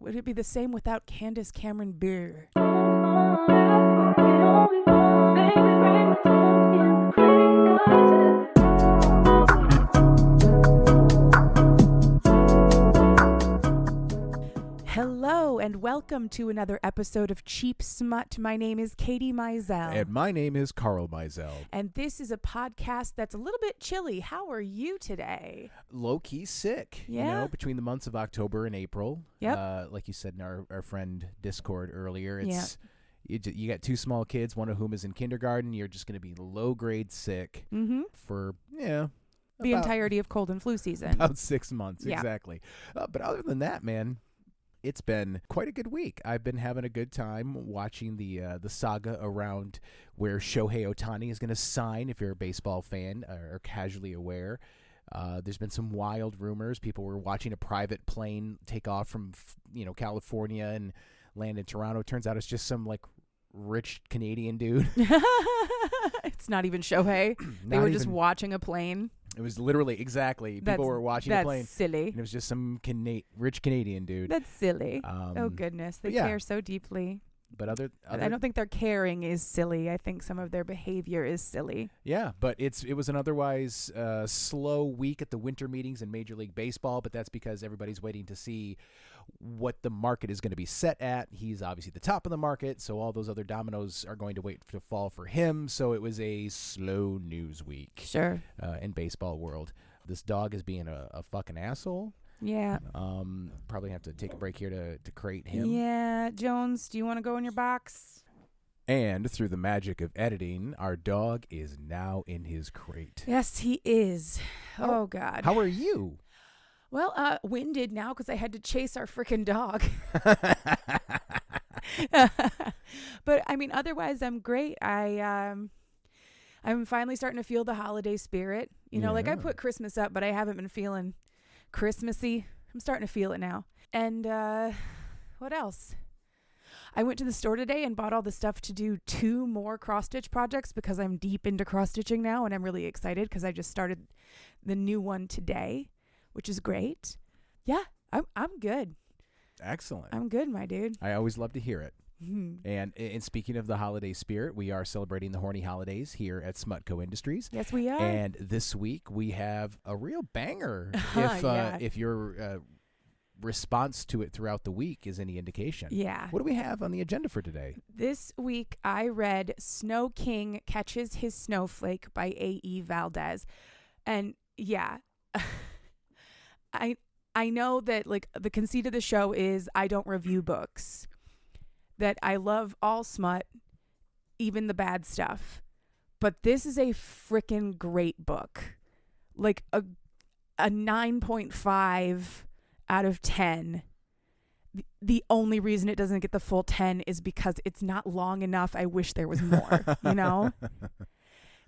would it be the same without Candace Cameron Bure? Hello and welcome to another episode of Cheap Smut. My name is Katie Mizell. And my name is Carl Mizell. And this is a podcast that's a little bit chilly. How are you today? Low-key sick, between the months of October and April. Yep. Like you said in our friend Discord earlier, it's you got two small kids, one of whom is in kindergarten. You're just going to be low-grade sick for, the entirety of cold and flu season. About 6 months, Yeah. exactly. But other than that, man, it's been quite a good week. I've been having a good time watching the saga around where Shohei Ohtani is going to sign, if you're a baseball fan or casually aware. There's been some wild rumors. People were watching a private plane take off from California and land in Toronto. Turns out it's just some rich Canadian dude. It's not even Shohei. They were just watching a plane. It was literally, exactly. People were watching a plane. That's silly. And it was just some rich Canadian dude. That's silly. Oh, goodness. They care so deeply. But other I don't think their caring is silly. I think some of their behavior is silly. Yeah, but it was an otherwise slow week at the winter meetings in Major League Baseball, but that's because everybody's waiting to see what the market is going to be set at. He's obviously the top of the market, so all those other dominoes are going to wait to fall for him. So it was a slow news week. Sure. In baseball world. This dog is being a fucking asshole. Yeah. Probably have to take a break here to crate him. Yeah. Jones, do you want to go in your box? And through the magic of editing, our dog is now in his crate. Yes, he is. Oh, God. How are you? Well, winded now because I had to chase our freaking dog. But, I mean, otherwise, I'm great. I'm finally starting to feel the holiday spirit. I put Christmas up, but I haven't been feeling Christmassy. I'm starting to feel it now. And what else? I went to the store today and bought all the stuff to do 2 more cross-stitch projects because I'm deep into cross-stitching now, and I'm really excited because I just started the new one today, which is great. Yeah, I'm good. Excellent. I'm good, my dude. I always love to hear it. And speaking of the holiday spirit, we are celebrating the Horny Holidays here at Smutco Industries. Yes, we are. And this week we have a real banger. If your response to it throughout the week is any indication. Yeah. What do we have on the agenda for today? This week I read Snow King Catches His Snowflake by A.E. Valdez. And yeah, I know that the conceit of the show is I don't review books. That I love all smut, even the bad stuff. But this is a freaking great book. Like a 9.5 out of 10. The only reason it doesn't get the full 10 is because it's not long enough. I wish there was more,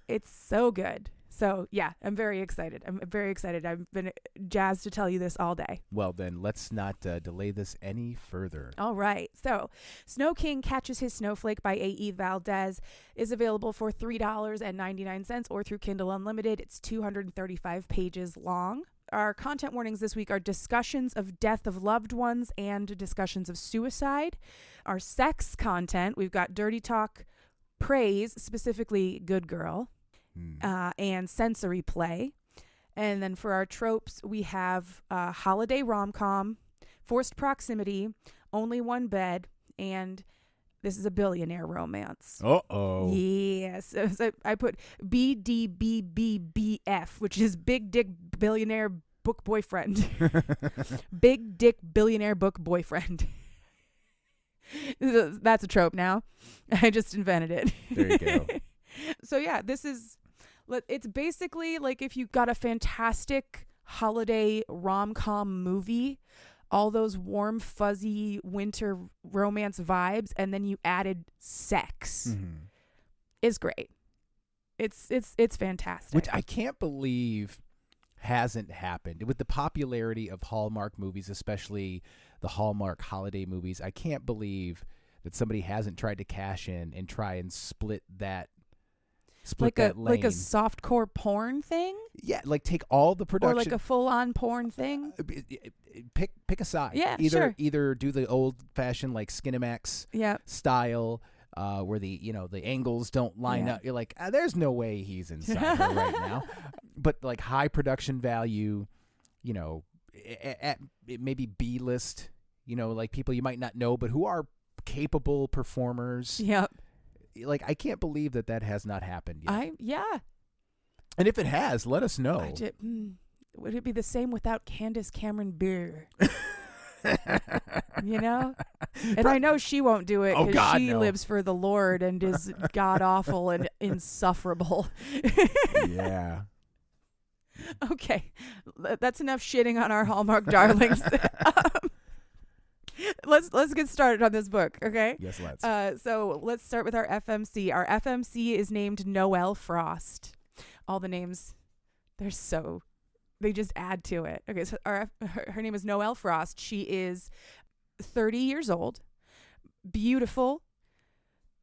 It's so good. So, yeah, I'm very excited. I've been jazzed to tell you this all day. Well, then, let's not delay this any further. All right. So, Snow King Catches His Snowflake by A.E. Valdez is available for $3.99 or through Kindle Unlimited. It's 235 pages long. Our content warnings this week are discussions of death of loved ones and discussions of suicide. Our sex content, we've got dirty talk, praise, specifically good girl. And sensory play. And then for our tropes, we have holiday rom-com, forced proximity, only one bed, and this is a billionaire romance. Uh-oh. Yes. So I put BDBBBF, which is Big Dick Billionaire Book Boyfriend. Big Dick Billionaire Book Boyfriend. That's a trope now. I just invented it. There you go. So yeah, it's basically like if you got a fantastic holiday rom-com movie, all those warm, fuzzy winter romance vibes, and then you added sex. It's great. It's fantastic. Which I can't believe hasn't happened. With the popularity of Hallmark movies, especially the Hallmark holiday movies, I can't believe that somebody hasn't tried to cash in and try and split that lane. Like a softcore porn thing? Yeah, like take all the production. Or like a full-on porn thing? pick a side. Yeah, sure. Either do the old fashioned like Skinemax style, where the angles don't line up. You're like, there's no way he's inside her right now. But like high production value, at maybe B-list, like people you might not know, but who are capable performers. Yep. Like, I can't believe that has not happened yet. And if it has, let us know. Would it be the same without Candace Cameron Bure? And I know she won't do it because she lives for the Lord and is god awful and insufferable. Yeah. Okay, that's enough shitting on our Hallmark darlings. Let's get started on this book, okay? Yes, let's. So let's start with our FMC. Our FMC is named Noelle Frost. All the names, they just add to it. Okay, so her name is Noelle Frost. She is 30 years old, beautiful.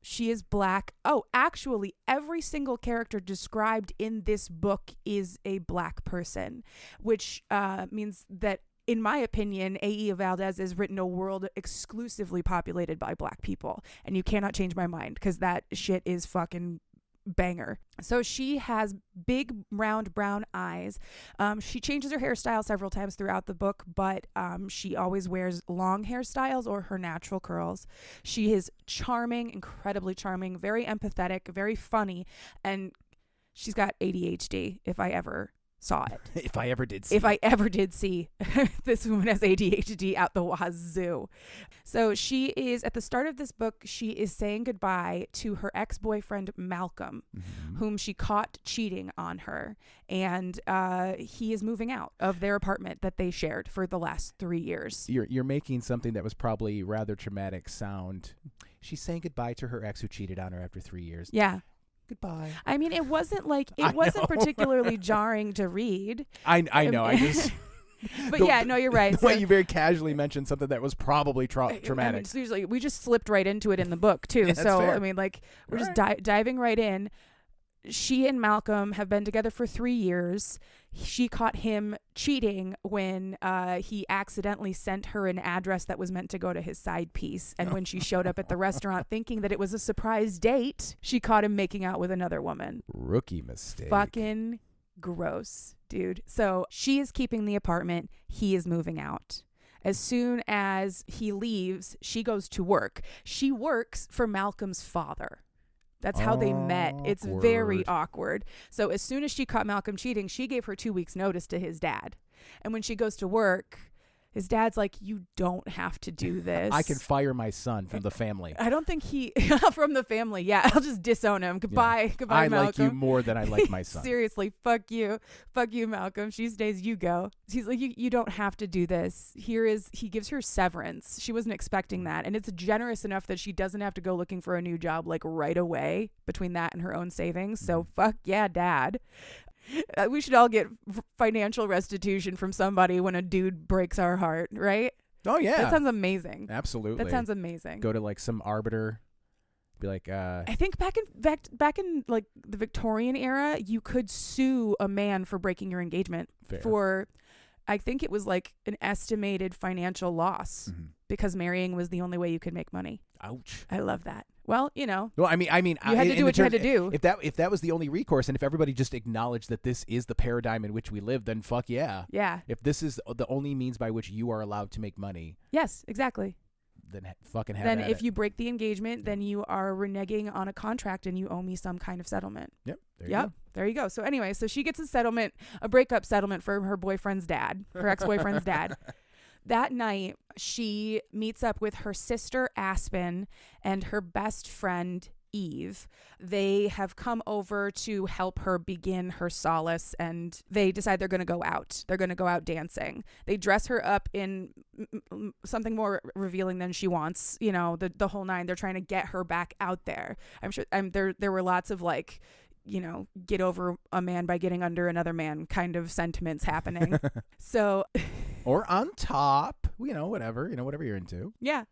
She is black. Oh, actually, every single character described in this book is a black person, which means that, in my opinion, A.E. Valdez has written a world exclusively populated by black people. And you cannot change my mind because that shit is fucking banger. So she has big round brown eyes. She changes her hairstyle several times throughout the book, but she always wears long hairstyles or her natural curls. She is charming, incredibly charming, very empathetic, very funny, and she's got ADHD if I ever saw it. If I ever did see this woman has ADHD out the wazoo. So she is, at the start of this book, she is saying goodbye to her ex-boyfriend Malcolm, whom she caught cheating on her, and he is moving out of their apartment that they shared for the last 3 years. You're making something that was probably rather traumatic sound. She's saying goodbye to her ex who cheated on her after 3 years. Yeah. Goodbye. I mean, it wasn't particularly jarring to read. I know. I just. But you're right. The way you very casually mentioned something that was probably traumatic. I mean, seriously, we just slipped right into it in the book too. Yeah, so fair. I mean, like we're just diving right in. She and Malcolm have been together for 3 years. She caught him cheating when he accidentally sent her an address that was meant to go to his side piece. And when she showed up at the restaurant thinking that it was a surprise date, she caught him making out with another woman. Rookie mistake. Fucking gross, dude. So she is keeping the apartment. He is moving out. As soon as he leaves, she goes to work. She works for Malcolm's father. That's how they met. It's very awkward. So as soon as she caught Malcolm cheating, she gave her 2 weeks notice to his dad. And when she goes to work, his dad's like, you don't have to do this. I can fire my son from the family. I don't think from the family. Yeah, I'll just disown him. Goodbye. Yeah. Goodbye, Malcolm. I like you more than I like my son. Seriously, fuck you. Fuck you, Malcolm. She stays, you go. He's like, you don't have to do this. He gives her severance. She wasn't expecting that. And it's generous enough that she doesn't have to go looking for a new job like right away between that and her own savings. So fuck yeah, dad. We should all get financial restitution from somebody when a dude breaks our heart, right? Oh, yeah. That sounds amazing. Absolutely. That sounds amazing. Go to like some arbiter. Be like, I think back in like the Victorian era, you could sue a man for breaking your engagement for, I think it was like an estimated financial loss because marrying was the only way you could make money. Ouch. I love that. Well, Well, I mean, you had to do what you had to do. If that was the only recourse, and if everybody just acknowledged that this is the paradigm in which we live, then fuck yeah. Yeah. If this is the only means by which you are allowed to make money. Yes, exactly. Then fucking have Then at if it. you break the engagement, then you are reneging on a contract and you owe me some kind of settlement. Yep. Go. There you go. So anyway, so she gets a breakup settlement from her boyfriend's dad, her ex-boyfriend's dad. That night, she meets up with her sister, Aspen, and her best friend, Eve. They have come over to help her begin her solace, and they decide they're going to go out. They're going to go out dancing. They dress her up in something more revealing than she wants, the whole nine. They're trying to get her back out there. I'm sure there were lots of like, get over a man by getting under another man kind of sentiments happening. So, or on top, whatever you're into. Yeah,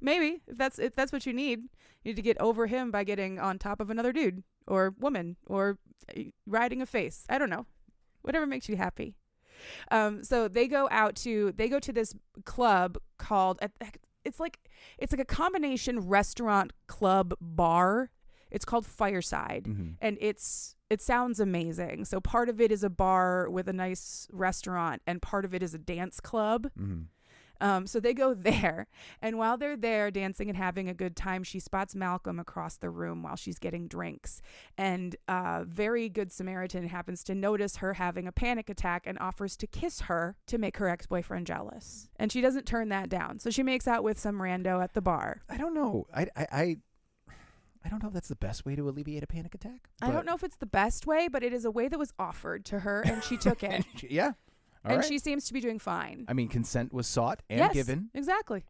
maybe if that's what you need to get over him by getting on top of another dude or woman or riding a face. I don't know, whatever makes you happy. So they go to this club called, it's like a combination restaurant club bar. It's called Fireside, and it sounds amazing. So part of it is a bar with a nice restaurant, and part of it is a dance club. So they go there, and while they're there dancing and having a good time, she spots Malcolm across the room while she's getting drinks. And a very good Samaritan happens to notice her having a panic attack and offers to kiss her to make her ex-boyfriend jealous. And she doesn't turn that down. So she makes out with some rando at the bar. I don't know. I don't know if that's the best way to alleviate a panic attack. I don't know if it's the best way, but it is a way that was offered to her, and she took it. Yeah. All right. She seems to be doing fine. I mean, consent was sought and given. Exactly.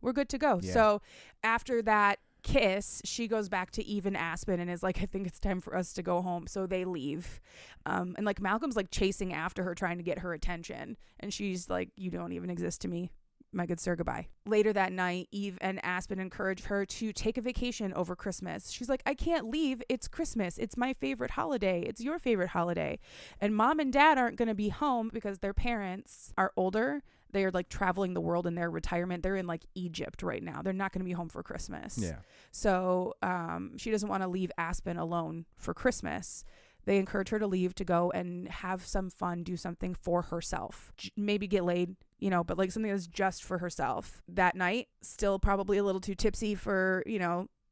We're good to go. Yeah. So after that kiss, she goes back to Eve and Aspen and is like, I think it's time for us to go home. So they leave. And like Malcolm's like chasing after her, trying to get her attention. And she's like, you don't even exist to me, my good sir, goodbye. Later that night, Eve and Aspen encourage her to take a vacation over Christmas. She's like, I can't leave. It's Christmas. It's my favorite holiday. It's your favorite holiday. And mom and dad aren't going to be home because their parents are older. They are like traveling the world in their retirement. They're in like Egypt right now. They're not going to be home for Christmas. Yeah. So she doesn't want to leave Aspen alone for Christmas. They encourage her to leave to go and have some fun, do something for herself. Maybe get laid, but like something that's just for herself. That night, still probably a little too tipsy for,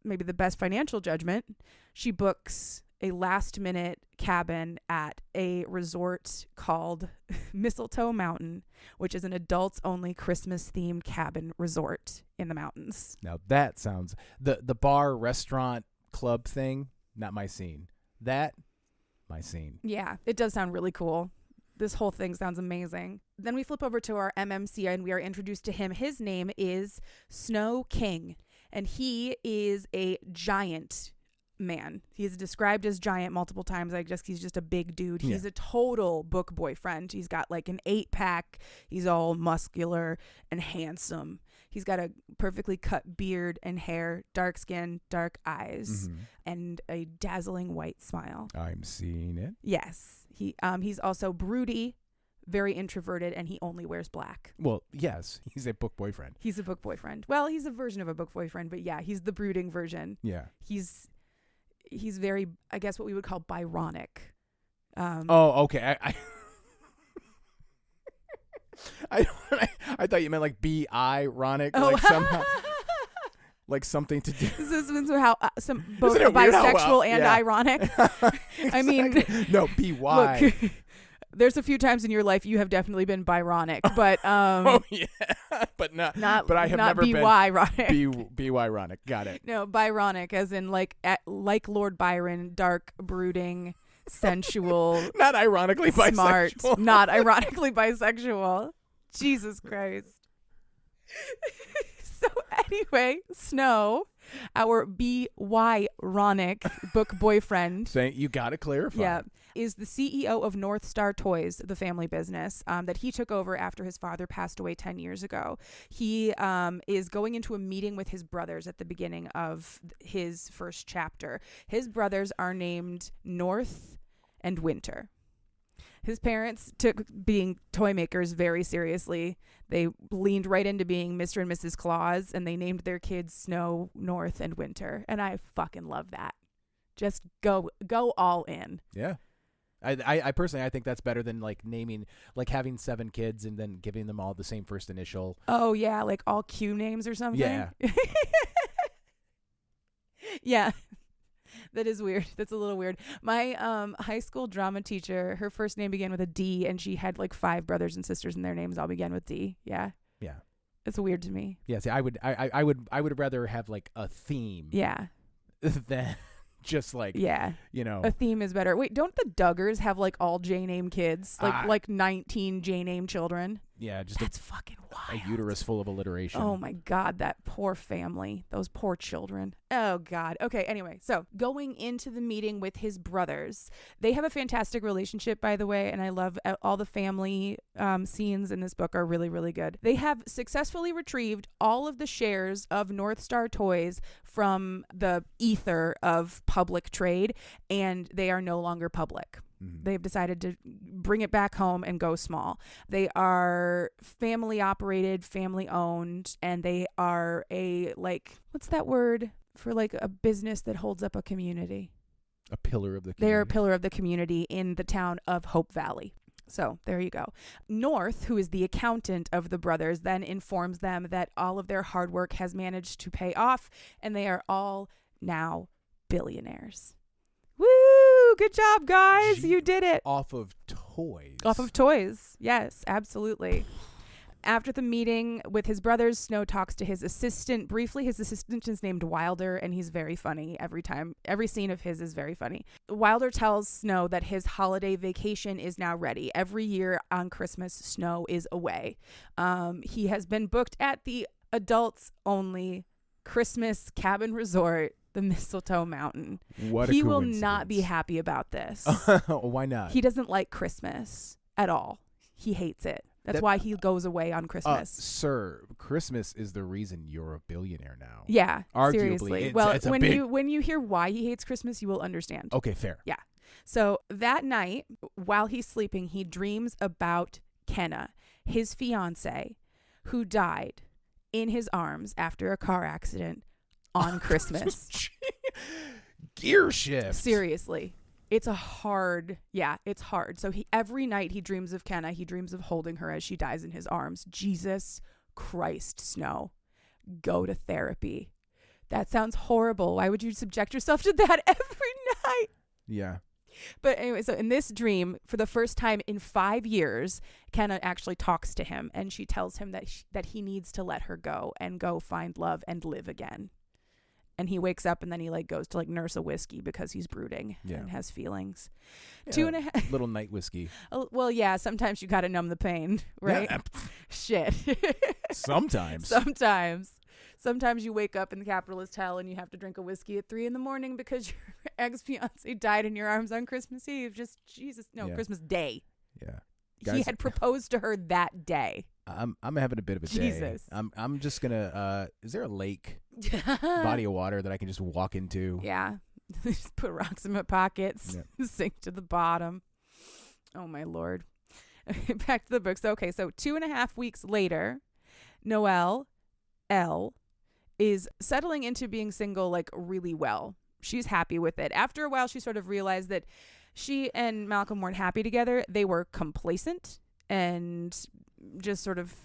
maybe the best financial judgment. She books a last-minute cabin at a resort called Mistletoe Mountain, which is an adults-only Christmas-themed cabin resort in the mountains. Now that sounds... The bar, restaurant, club thing, not my scene. That... my scene. Yeah, it does sound really cool. This whole thing sounds amazing. Then we flip over to our MMC and we are introduced to him. His name is Snow King, and he is a giant man. He's described as giant multiple times. I guess he's just a big dude. He's a total book boyfriend. He's got like an 8-pack. He's all muscular and handsome. He's got a perfectly cut beard and hair, dark skin, dark eyes, and a dazzling white smile. I'm seeing it. Yes. He's also broody, very introverted, and he only wears black. Well, yes, he's a book boyfriend. He's a book boyfriend. Well, he's a version of a book boyfriend, but yeah, he's the brooding version. Yeah. He's very, I guess, what we would call Byronic. Okay. I thought you meant like be ironic, like somehow, like something to do. This is how both bisexual and ironic. I mean, no, by. Look, there's a few times in your life you have definitely been Byronic, but oh yeah, but not. But I have never been Byronic. Be ironic. Got it. No, Byronic, as in like Lord Byron, dark, brooding, sensual, not ironically smart, bisexual. Not ironically bisexual. Jesus Christ. So anyway, Snow, our Byronic book boyfriend. You got to clarify. Yeah. Is the CEO of North Star Toys, the family business that he took over after his father passed away 10 years ago. He is going into a meeting with his brothers at the beginning of his first chapter. His brothers are named North and Winter. His parents took being toy makers very seriously. They leaned right into being Mr. and Mrs. Claus, and they named their kids Snow, North, and Winter. And I fucking love that. Just go all in. Yeah. I personally, I think that's better than like naming, like having 7 kids and then giving them all the same first initial. Oh yeah, like all Q names or something. Yeah. Yeah. That is weird. That's a little weird. My high school drama teacher, her first name began with a D, and she had like 5 brothers and sisters, and their names all began with D. Yeah. Yeah. It's weird to me. Yeah. See, I would rather have like a theme. Yeah. Than just like, a theme is better. Wait, don't the Duggars have like all J name kids, like 19 J name children? Yeah, just that's fucking wild. A uterus full of alliteration. Oh my God, that poor family, those poor children. Oh God. Okay. Anyway, so going into the meeting with his brothers, they have a fantastic relationship, by the way, and I love all the family scenes in this book are really, really good. They have successfully retrieved all of the shares of North Star Toys from the ether of public trade, and they are no longer public. They've decided to bring it back home and go small. They are family operated, family owned, and they are what's that word for like a business that holds up a community? A pillar of the community. They're a pillar of the community in the town of Hope Valley. So there you go. North, who is the accountant of the brothers, then informs them that all of their hard work has managed to pay off, and they are all now billionaires. Woo! Good job, guys. You did it. Off of toys. Off of toys. Yes, absolutely. After the meeting with his brothers, Snow talks to his assistant briefly. His assistant is named Wilder, and he's very funny every time. Every scene of his is very funny. Wilder tells Snow that his holiday vacation is now ready. Every year on Christmas, Snow is away. He has been booked at the adults-only Christmas cabin resort, the Mistletoe Mountain. What a He will coincidence. not be happy about this. Why not? He doesn't like Christmas at all. He hates it. That's why he goes away on Christmas. Sir, Christmas is the reason you're a billionaire now. Yeah, Arguably, seriously. Well, it's a when big... when you hear why he hates Christmas, you will understand. Okay, fair. Yeah. So that night, while he's sleeping, he dreams about Kenna, his fiance, who died in his arms after a car accident on Christmas. Gear shift. Seriously. It's hard. So every night he dreams of Kenna. He dreams of holding her as she dies in his arms. Jesus Christ, Snow. Go to therapy. That sounds horrible. Why would you subject yourself to that every night? Yeah. But anyway, so in this dream, for the first time in 5 years, Kenna actually talks to him, and she tells him that he needs to let her go and go find love and live again. And he wakes up and then he goes to nurse a whiskey because he's brooding and has feelings. Yeah, 2.5 little night whiskey. Well, yeah, sometimes you got to numb the pain, right? Yeah. Shit. Sometimes. Sometimes you wake up in the capitalist hell and you have to drink a whiskey at 3 a.m. because your ex-fiance died in your arms on Christmas Eve. Just Jesus. No, yeah. Christmas Day. Yeah. Guys, he had proposed to her that day. I'm having a bit of a day. Jesus. I'm just gonna is there a lake body of water that I can just walk into? Yeah. Just put rocks in my pockets. Yeah. Sink to the bottom. Oh my Lord. Back to the books. Okay, so 2.5 weeks later, Noelle L is settling into being single really well. She's happy with it. After a while, she sort of realized that she and Malcolm weren't happy together. They were complacent and just sort of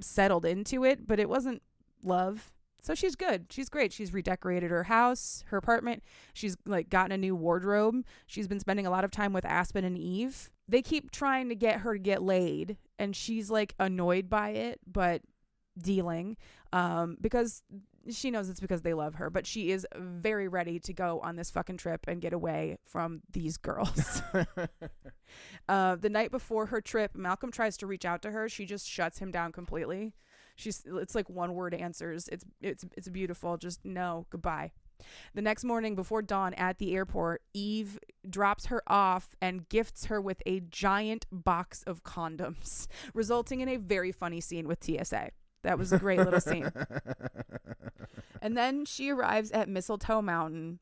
settled into it, but it wasn't love. So she's good. She's great. She's redecorated her house, her apartment. She's gotten a new wardrobe. She's been spending a lot of time with Aspen and Eve. They keep trying to get her to get laid, and she's annoyed by it, but dealing because she knows it's because they love her, but she is very ready to go on this fucking trip and get away from these girls. The night before her trip, Malcolm tries to reach out to her. She just shuts him down completely. It's one word answers. It's beautiful. Just no, goodbye. The next morning before dawn at the airport, Eve drops her off and gifts her with a giant box of condoms, resulting in a very funny scene with TSA. That was a great little scene. And then she arrives at Mistletoe Mountain,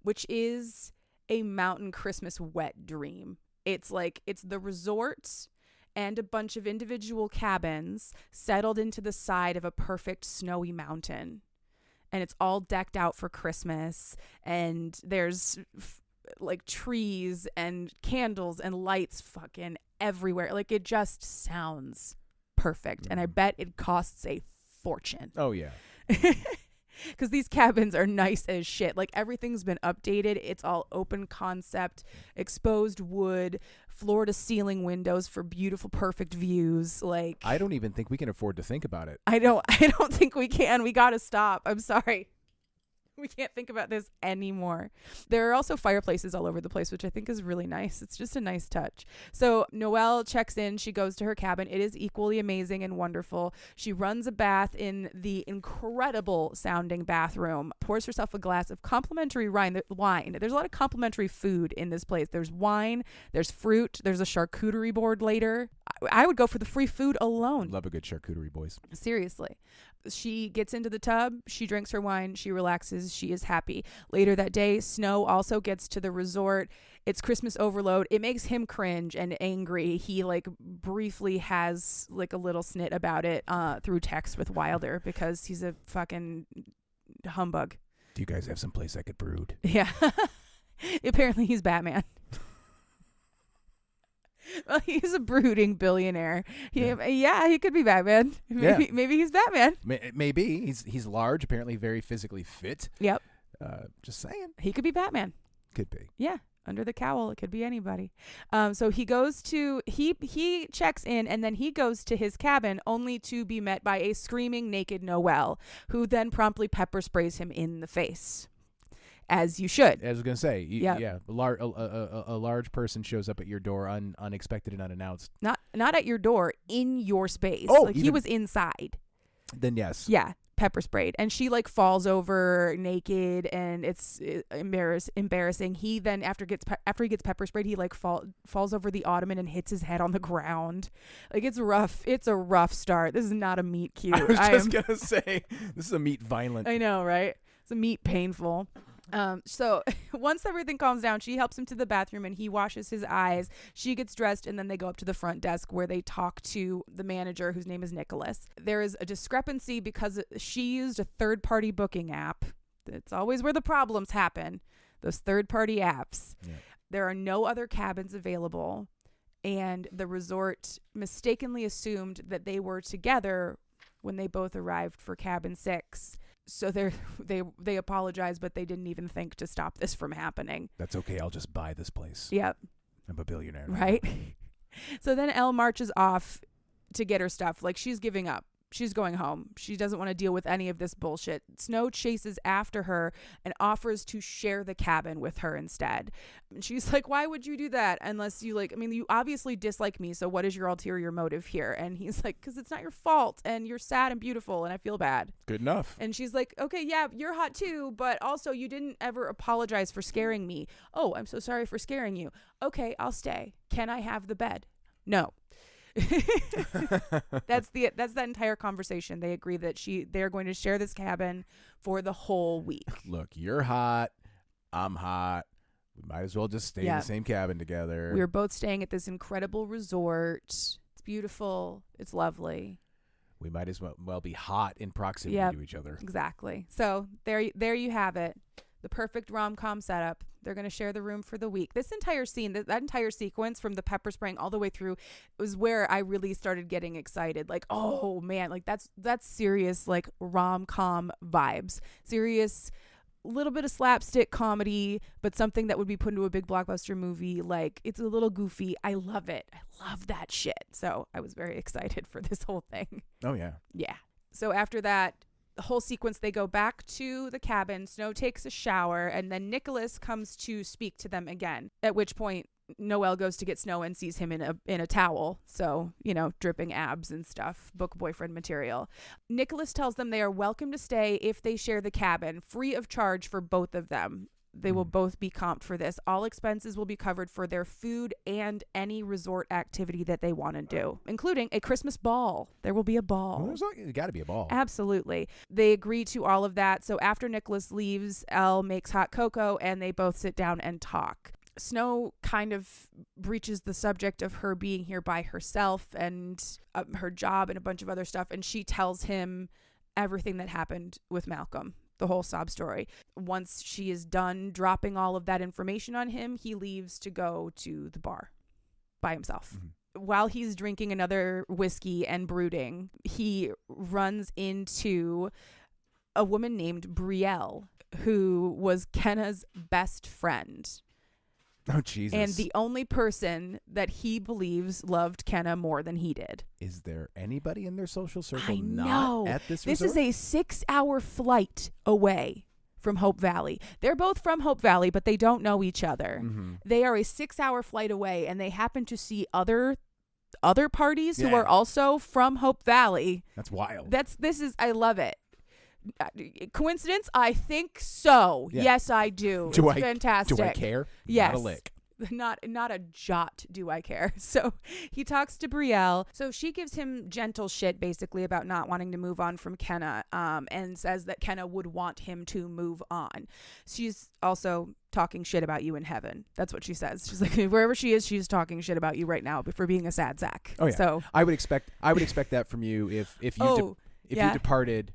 which is a mountain Christmas wet dream. It's the resort and a bunch of individual cabins settled into the side of a perfect snowy mountain. And it's all decked out for Christmas. And there's trees and candles and lights fucking everywhere. It just sounds perfect. And I bet it costs a fortune. Oh, yeah. Because these cabins are nice as shit. Everything's been updated. It's all open concept, exposed wood, floor to ceiling windows for beautiful, perfect views. I don't even think we can afford to think about it. I don't think we can. We gotta stop. I'm sorry. We can't think about this anymore. There are also fireplaces all over the place, which I think is really nice. It's just a nice touch. So Noelle checks in. She goes to her cabin. It is equally amazing and wonderful. She runs a bath in the incredible sounding bathroom, pours herself a glass of complimentary wine. There's a lot of complimentary food in this place. There's wine, there's fruit, there's a charcuterie board later. I would go for the free food alone. Love a good charcuterie, boys. Seriously. She gets into the tub, she drinks her wine, she relaxes, she is happy. Later that day, Snow also gets to the resort. It's Christmas overload. It makes him cringe and angry. He like briefly has like a little snit about it through text with Wilder because he's a fucking humbug. Do you guys have some place I could brood? Yeah. Apparently he's Batman. Well, he's a brooding billionaire. He could be Batman. Maybe he's Batman. Maybe he's large, apparently very physically fit. Yep. Just saying. He could be Batman. Could be. Yeah. Under the cowl, it could be anybody. So he goes to he checks in, and then he goes to his cabin, only to be met by a screaming naked Noelle, who then promptly pepper sprays him in the face. As you should. As I was going to say, a large person shows up at your door unexpected and unannounced. Not at your door, in your space. Oh, like he was inside. Then yes. Yeah, pepper sprayed. And she like falls over naked, and it's embarrassing. He then, after he gets pepper sprayed, he like falls over the ottoman and hits his head on the ground. Like, it's rough. It's a rough start. This is not a meet cute. I was just going to say, this is a meet violent. I know, right? It's a meet painful. So once everything calms down, she helps him to the bathroom and he washes his eyes. She gets dressed, and then they go up to the front desk where they talk to the manager, whose name is Nicholas. There is a discrepancy because she used a third-party booking app. It's always where the problems happen, those third-party apps. Yeah. There are no other cabins available, and the resort mistakenly assumed that they were together when they both arrived for cabin 6. So they apologize, but they didn't even think to stop this from happening. That's okay. I'll just buy this place. Yep. I'm a billionaire. Right? So then Elle marches off to get her stuff. Like, she's giving up. She's going home. She doesn't want to deal with any of this bullshit. Snow chases after her and offers to share the cabin with her instead. And she's like, why would you do that? Unless you you obviously dislike me. So what is your ulterior motive here? And he's like, because it's not your fault. And you're sad and beautiful. And I feel bad. Good enough. And she's like, okay, yeah, you're hot too. But also, you didn't ever apologize for scaring me. Oh, I'm so sorry for scaring you. Okay, I'll stay. Can I have the bed? No. That's that entire conversation. They agree that they're going to share this cabin for the whole week. Look, you're hot, I'm hot, we might as well just stay in the same cabin together. We're both staying at this incredible resort. It's beautiful, it's lovely. We might as well be hot in proximity to each other. Exactly. So there you have it, the perfect rom-com setup. They're going to share the room for the week. This entire scene, that entire sequence from the pepper spraying all the way through, was where I really started getting excited. Like, oh man, like that's serious, like rom-com vibes. Serious, little bit of slapstick comedy, but something that would be put into a big blockbuster movie. Like, it's a little goofy. I love it. I love that shit. So I was very excited for this whole thing. Oh yeah. Yeah. So after that, the whole sequence, they go back to the cabin. Snow takes a shower, and then Nicholas comes to speak to them again, at which point Noelle goes to get Snow and sees him in a towel. So, dripping abs and stuff, book boyfriend material. Nicholas tells them they are welcome to stay if they share the cabin, free of charge for both of them. They will both be comped for this. All expenses will be covered for their food and any resort activity that they want to do, including a Christmas ball. There will be a ball. Well, there's got to be a ball. Absolutely. They agree to all of that. So after Nicholas leaves, Elle makes hot cocoa, and they both sit down and talk. Snow kind of breaches the subject of her being here by herself and her job and a bunch of other stuff. And she tells him everything that happened with Malcolm. The whole sob story. Once she is done dropping all of that information on him, he leaves to go to the bar by himself. Mm-hmm. While he's drinking another whiskey and brooding, he runs into a woman named Brielle, who was Kenna's best friend. Oh, Jesus. And the only person that he believes loved Kenna more than he did. Is there anybody in their social circle not at this resort? This is a 6-hour flight away from Hope Valley. They're both from Hope Valley, but they don't know each other. Mm-hmm. They are a 6-hour flight away, and they happen to see other parties who are also from Hope Valley. That's wild. I love it. Coincidence? I think so. Yeah. Yes, I do. It's fantastic. Do I care? Yes. Not a lick. Not a jot do I care. So he talks to Brielle. So she gives him gentle shit basically about not wanting to move on from Kenna, and says that Kenna would want him to move on. She's also talking shit about you in heaven. That's what she says. She's like, wherever she is, she's talking shit about you right now for being a sad sack. Oh yeah. So I would expect that from you if you you departed,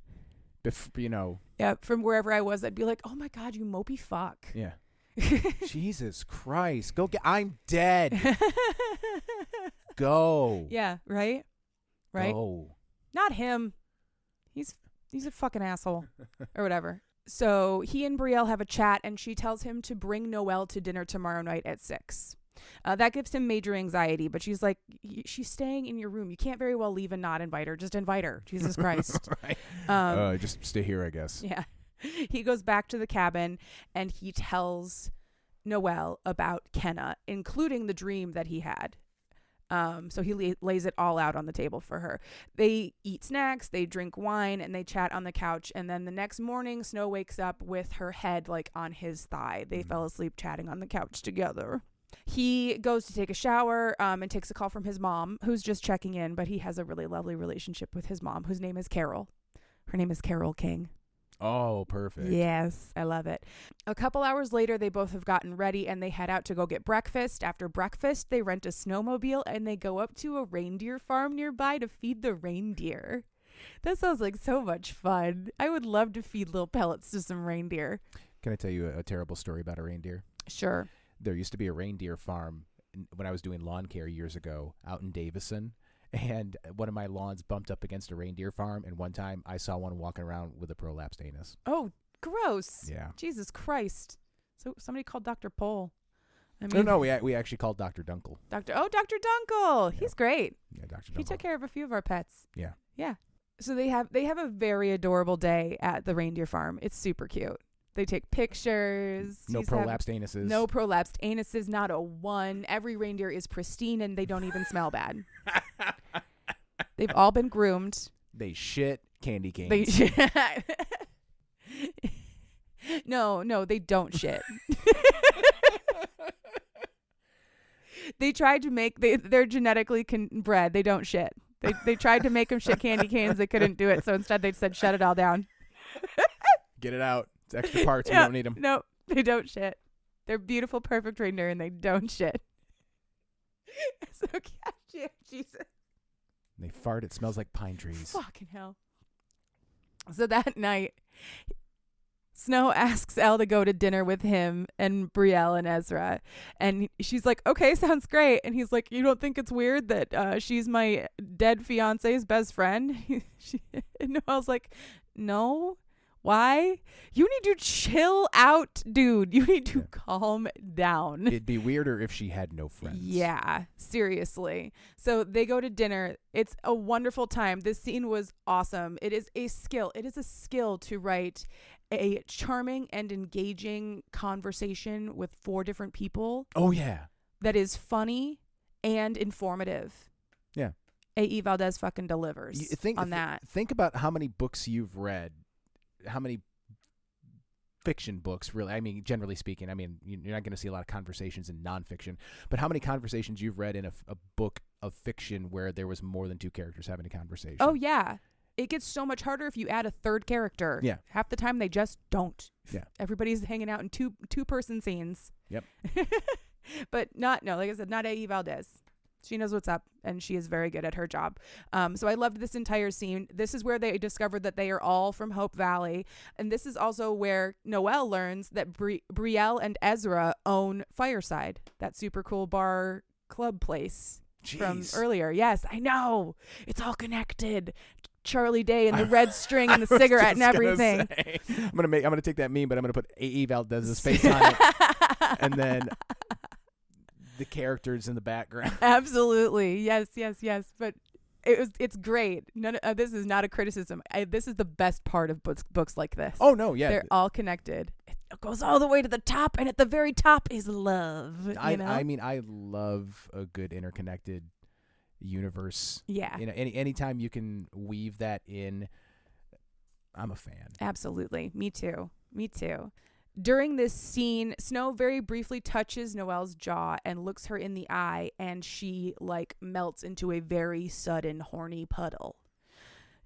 Yeah, from wherever I was, I'd be like, oh my God, you mopey fuck. Yeah. Jesus Christ. I'm dead. Go. Yeah, right? Right? Go. Not him. He's a fucking asshole. Or whatever. So he and Brielle have a chat, and she tells him to bring Noelle to dinner tomorrow night at 6. That gives him major anxiety, but she's like, she's staying in your room. You can't very well leave and not invite her. Just invite her. Jesus Christ. Right. Just stay here, I guess. Yeah. He goes back to the cabin, and he tells Noelle about Kenna, including the dream that he had. So he lays it all out on the table for her. They eat snacks, they drink wine, and they chat on the couch. And then the next morning, Snow wakes up with her head like on his thigh. They fell asleep chatting on the couch together. He goes to take a shower and takes a call from his mom, who's just checking in, but he has a really lovely relationship with his mom, whose name is Carol. Her name is Carol King. Oh, perfect. Yes, I love it. A couple hours later, they both have gotten ready and they head out to go get breakfast. After breakfast, they rent a snowmobile and they go up to a reindeer farm nearby to feed the reindeer. That sounds like so much fun. I would love to feed little pellets to some reindeer. Can I tell you a terrible story about a reindeer? Sure. There used to be a reindeer farm when I was doing lawn care years ago out in Davison. And one of my lawns bumped up against a reindeer farm. And one time I saw one walking around with a prolapsed anus. Oh, gross. Yeah. Jesus Christ. So somebody called Dr. Pole. I mean, No, we actually called Dr. Dunkel. Dr. Dunkel. Yeah. He's great. Yeah, Dr. Dunkel. He took care of a few of our pets. Yeah. Yeah. So they have a very adorable day at the reindeer farm. It's super cute. They take pictures. No prolapsed anuses. No prolapsed anuses, not a one. Every reindeer is pristine and they don't even smell bad. They've all been groomed. They shit candy canes. No, they don't shit. They tried to make, they're genetically bred. They don't shit. They tried to make them shit candy canes. They couldn't do it. So instead they said, shut it all down. Get it out. It's extra parts. We don't need them. No, they don't shit. They're beautiful, perfect reindeer, and they don't shit. So, yeah, Jesus. They fart. It smells like pine trees. Fucking hell. So that night, Snow asks Elle to go to dinner with him and Brielle and Ezra. And she's like, okay, sounds great. And he's like, you don't think it's weird that she's my dead fiance's best friend? And Noelle's like, no. Why? You need to chill out, dude. You need to calm down. It'd be weirder if she had no friends. Yeah, seriously. So they go to dinner. It's a wonderful time. This scene was awesome. It is a skill. It is a skill to write a charming and engaging conversation with 4 different people. Oh, yeah. That is funny and informative. Yeah. A.E. Valdez fucking delivers on that. Think about how many books you've read. How many fiction books, really? I mean, generally speaking, I mean, you're not going to see a lot of conversations in nonfiction, but how many conversations you've read in a book of fiction where there was more than 2 characters having a conversation? Oh, yeah. It gets so much harder if you add a 3rd character. Yeah. Half the time they just don't. Yeah. Everybody's hanging out in two-person scenes. Yep. But like I said, not A.E. Valdez. She knows what's up, and she is very good at her job. So I loved this entire scene. This is where they discovered that they are all from Hope Valley. And this is also where Noelle learns that Brielle and Ezra own Fireside, that super cool bar club place. Jeez. From earlier. Yes, I know. It's all connected. Charlie Day and the red string and the cigarette and everything. I'm gonna take that meme, but I'm gonna put A.E. Valdez's face on it, and then the characters in the background. Absolutely. Yes. But it's great. This is not a criticism. This is the best part of books like this. Oh, no, yeah. They're all connected. It goes all the way to the top, and at the very top is love. I mean, I love a good interconnected universe. Yeah. Anytime you can weave that in, I'm a fan. Absolutely. Me too. During this scene, Snow very briefly touches Noelle's jaw and looks her in the eye, and she like melts into a very sudden horny puddle.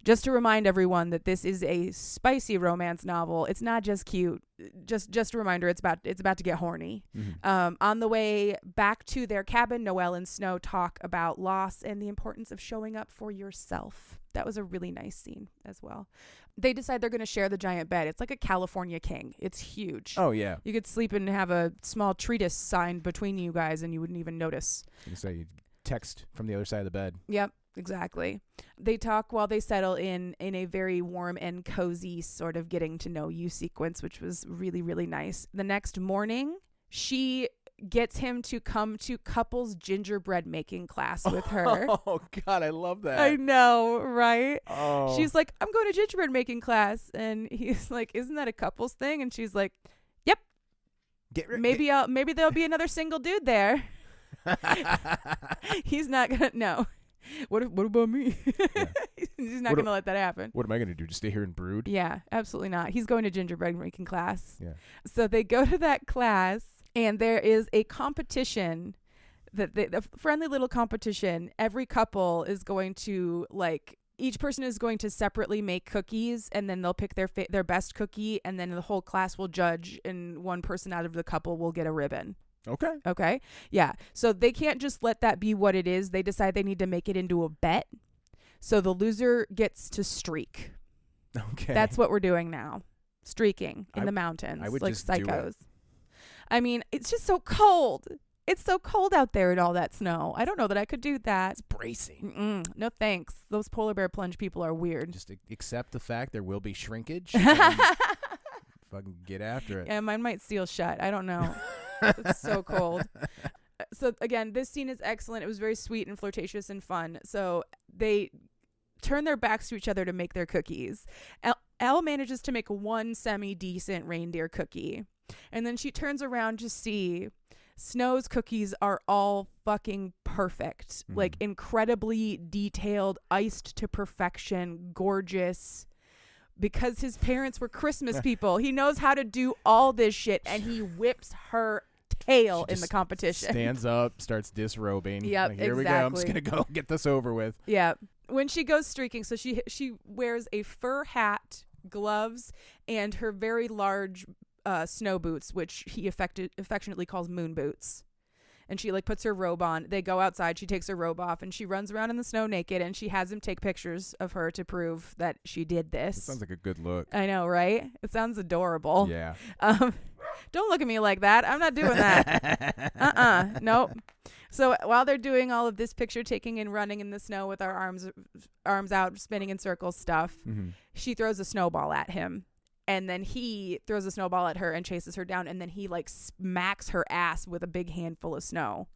Just to remind everyone that this is a spicy romance novel. It's not just cute. Just a reminder, it's about to get horny. Mm-hmm. On the way back to their cabin, Noelle and Snow talk about loss and the importance of showing up for yourself. That was a really nice scene as well. They decide they're going to share the giant bed. It's like a California king. It's huge. Oh, yeah. You could sleep and have a small treatise signed between you guys and you wouldn't even notice. You say you text from the other side of the bed. Yep, exactly. They talk while they settle in a very warm and cozy sort of getting to know you sequence, which was really, really nice. The next morning, she gets him to come to couples gingerbread making class with her. Oh, God, I love that. I know, right? Oh. She's like, I'm going to gingerbread making class. And he's like, isn't that a couples thing? And she's like, yep. Maybe there'll be another single dude there. He's not going to, no. What about me? Yeah. He's not going to let that happen. What am I going to do? Just stay here and brood? Yeah, absolutely not. He's going to gingerbread making class. Yeah. So they go to that class. And there is a competition the friendly little competition. Every couple is going to each person is going to separately make cookies, and then they'll pick their best cookie, and then the whole class will judge, and one person out of the couple will get a ribbon. Okay. Yeah. So they can't just let that be what it is. They decide they need to make it into a bet. So the loser gets to streak. Okay. That's what we're doing now. Streaking in the mountains. I would like just psychos. do it. I mean, it's just so cold. It's so cold out there in all that snow. I don't know that I could do that. It's bracing. No thanks. Those polar bear plunge people are weird. Just accept the fact there will be shrinkage. Fucking get after it. Yeah, mine might seal shut. I don't know. It's so cold. So again, this scene is excellent. It was very sweet and flirtatious and fun. So they turn their backs to each other to make their cookies. Elle manages to make one semi-decent reindeer cookie. And then she turns around to see Snow's cookies are all fucking perfect. Mm. Like incredibly detailed, iced to perfection, gorgeous. Because his parents were Christmas people. He knows how to do all this shit, and he whips her tail in the competition. Stands up, starts disrobing. Yep, Here we go. I'm just going to go get this over with. Yeah. When she goes streaking, so she wears a fur hat, gloves, and her very large snow boots, which he affectionately calls moon boots. And she puts her robe on. They go outside. She takes her robe off, and she runs around in the snow naked, and she has him take pictures of her to prove that she did this. It sounds like a good look. I know, right? It sounds adorable. Yeah. Don't look at me like that. I'm not doing that. Nope. So while they're doing all of this picture taking and running in the snow with our arms out, spinning in circles stuff, she throws a snowball at him. And then he throws a snowball at her and chases her down. And then he smacks her ass with a big handful of snow.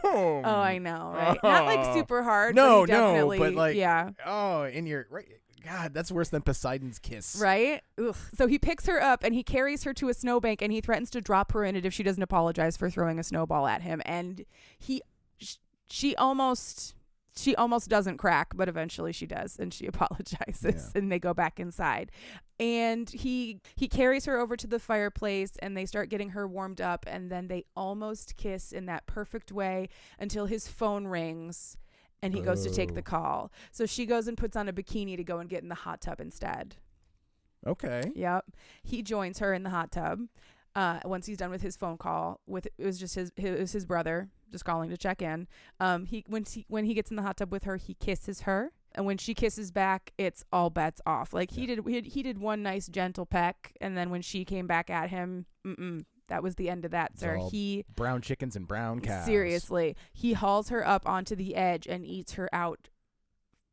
Oh, I know, right? Not super hard. No, but yeah. Oh, in your right. God, that's worse than Poseidon's kiss. Right? Ugh. So he picks her up and he carries her to a snowbank, and he threatens to drop her in it if she doesn't apologize for throwing a snowball at him. And she almost doesn't crack, but eventually she does, and she apologizes, and they go back inside. And he carries her over to the fireplace, and they start getting her warmed up, and then they almost kiss in that perfect way until his phone rings. And he goes to take the call. So she goes and puts on a bikini to go and get in the hot tub instead. Okay. Yep. He joins her in the hot tub once he's done with his phone call. It was his brother just calling to check in. When he gets in the hot tub with her, he kisses her. And when she kisses back, it's all bets off. He did one nice gentle peck. And then when she came back at him, that was the end of that, sir. He brown chickens and brown cows. Seriously. He hauls her up onto the edge and eats her out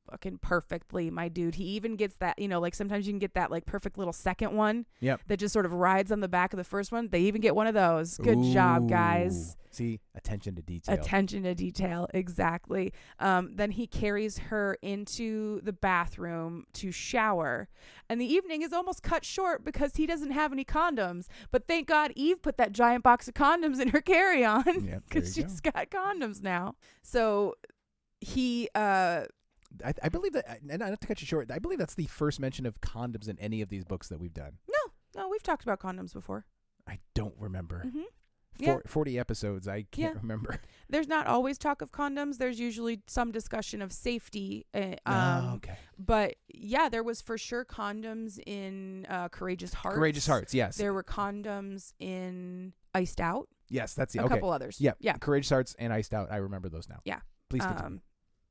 fucking perfectly, my dude. He even gets that, sometimes you can get that perfect little second one. Yep. That just sort of rides on the back of the first one. They even get one of those. Good job, guys. See, attention to detail. Attention to detail, exactly. Then he carries her into the bathroom to shower. And the evening is almost cut short because he doesn't have any condoms. But thank God Eve put that giant box of condoms in her carry-on because she's got condoms now. So he... I believe that, and not to cut you short, I believe that's the first mention of condoms in any of these books that we've done. No, we've talked about condoms before. I don't remember. Mm-hmm. Yeah. 40 episodes. I can't remember. There's not always talk of condoms. There's usually some discussion of safety. Okay. But yeah, there was for sure condoms in Courageous Hearts. Courageous Hearts, yes. There were condoms in Iced Out. Yes, that's a couple others. Yeah. Yeah. Courageous Hearts and Iced Out. I remember those now. Yeah. Please continue.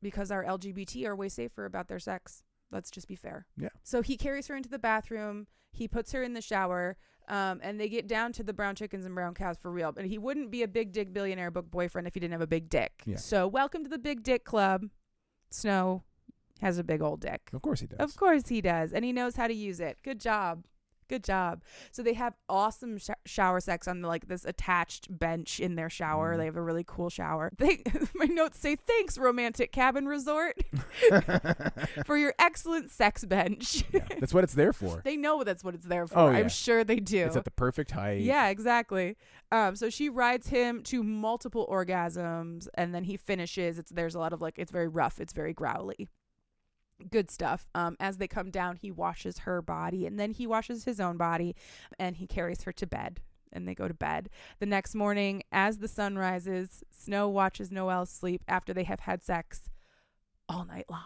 Because our LGBT are way safer about their sex. Let's just be fair. Yeah. So he carries her into the bathroom. He puts her in the shower. And they get down to the brown chickens and brown cows for real. But he wouldn't be a big dick billionaire book boyfriend if he didn't have a big dick. Yeah. So welcome to the Big Dick Club. Snow has a big old dick. Of course he does. Of course he does. And he knows how to use it. Good job. Good job. So they have awesome shower sex on like this attached bench in their shower. They have a really cool shower. My notes say, thanks, Romantic Cabin Resort, for your excellent sex bench. Yeah, that's what it's there for. They know that's what it's there for. Oh, yeah. I'm sure they do. It's at the perfect height. Yeah, exactly. So she rides him to multiple orgasms, and then he finishes. There's a lot of like, it's very rough. It's very growly. Good stuff. As they come down, he washes her body, and then he washes his own body, and he carries her to bed, and they go to bed. The next morning, as the sun rises, Snow watches Noelle sleep after they have had sex all night long.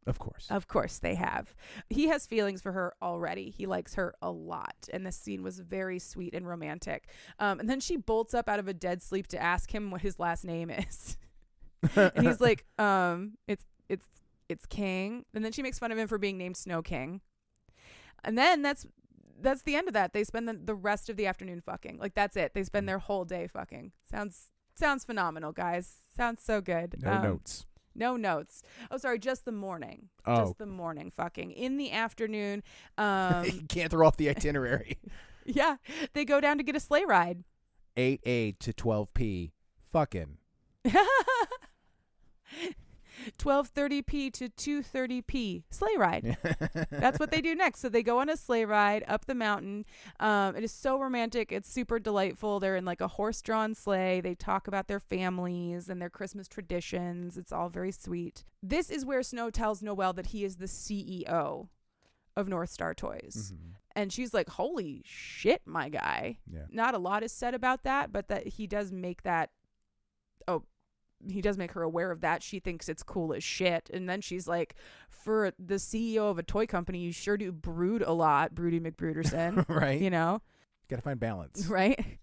Of course. Of course they have. He has feelings for her already. He likes her a lot, and this scene was very sweet and romantic. And then she bolts up out of a dead sleep to ask him what his last name is. And he's like, it's King. And then she makes fun of him for being named Snow King. And then that's the end of that. They spend the rest of the afternoon fucking. Like, that's it. They spend their whole day fucking. Sounds phenomenal, guys. Sounds so good. No notes. No notes. Oh, sorry, just the morning. Oh. Just the morning fucking. In the afternoon. You can't throw off the itinerary. Yeah. They go down to get a sleigh ride. 8A to 12P. Fucking. 12:30p to 2:30p sleigh ride. That's what they do next. So they go on a sleigh ride up the mountain. It is so romantic. It's super delightful. They're in like a horse-drawn sleigh. They talk about their families and their Christmas traditions. It's all very sweet. This is where Snow tells Noelle that he is the CEO of North Star Toys. Mm-hmm. And she's like, holy shit, my guy. Yeah. Not a lot is said about that, but that he does make that, he does make her aware of that. She thinks it's cool as shit. And then she's like, for the CEO of a toy company, you sure do brood a lot, Broody McBrooderson. Right. You know? Gotta find balance. Right?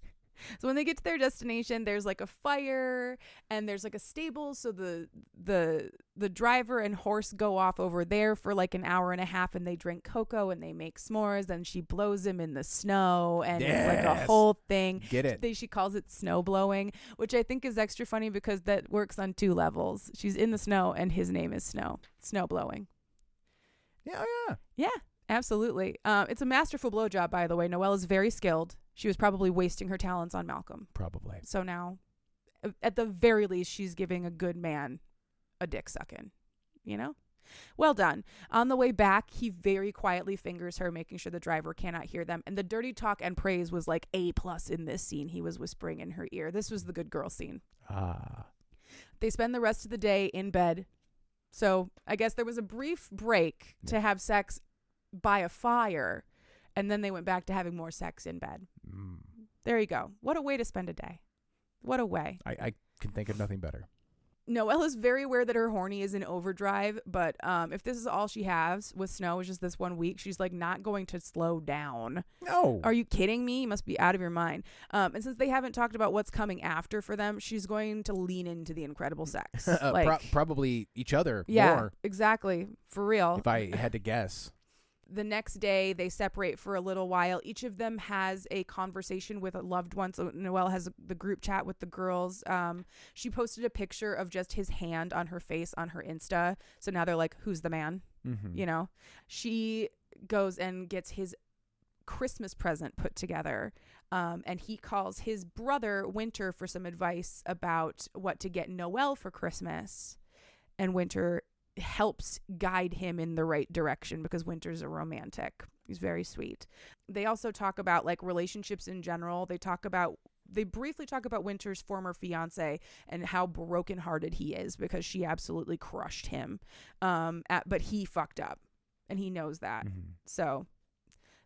So when they get to their destination, there's like a fire and there's like a stable. So the driver and horse go off over there for like an hour and a half, and they drink cocoa and they make s'mores, and she blows him in the snow, and it's like a whole thing. Get it. She calls it snow blowing, which I think is extra funny because that works on two levels. She's in the snow and his name is Snow blowing. Yeah, yeah. Yeah, absolutely. It's a masterful blowjob, by the way. Noelle is very skilled. She was probably wasting her talents on Malcolm. Probably. So now, at the very least, she's giving a good man a dick sucking, you know? Well done. On the way back, he very quietly fingers her, making sure the driver cannot hear them. And the dirty talk and praise was like A+ in this scene. He was whispering in her ear. This was the good girl scene. They spend the rest of the day in bed. So I guess there was a brief break to have sex by a fire. And then they went back to having more sex in bed. There you go. What a way to spend a day. What a way. I can think of nothing better. Noelle is very aware that her horny is in overdrive, but if this is all she has with Snow, is just this 1 week, she's like not going to slow down. No. Are you kidding me? You must be out of your mind. And since they haven't talked about what's coming after for them, she's going to lean into the incredible sex. Probably each other yeah, more. Exactly. For real. If I had to guess. The next day, they separate for a little while. Each of them has a conversation with a loved one. So Noelle has the group chat with the girls. She posted a picture of just his hand on her face on her Insta. So now they're like, who's the man? Mm-hmm. You know? She goes and gets his Christmas present put together. And he calls his brother, Winter, for some advice about what to get Noelle for Christmas. And Winter helps guide him in the right direction because Winter's a romantic. He's very sweet. They also talk about like relationships in general. They briefly talk about Winter's former fiance and how brokenhearted he is because she absolutely crushed him. But he fucked up and he knows that. Mm-hmm. So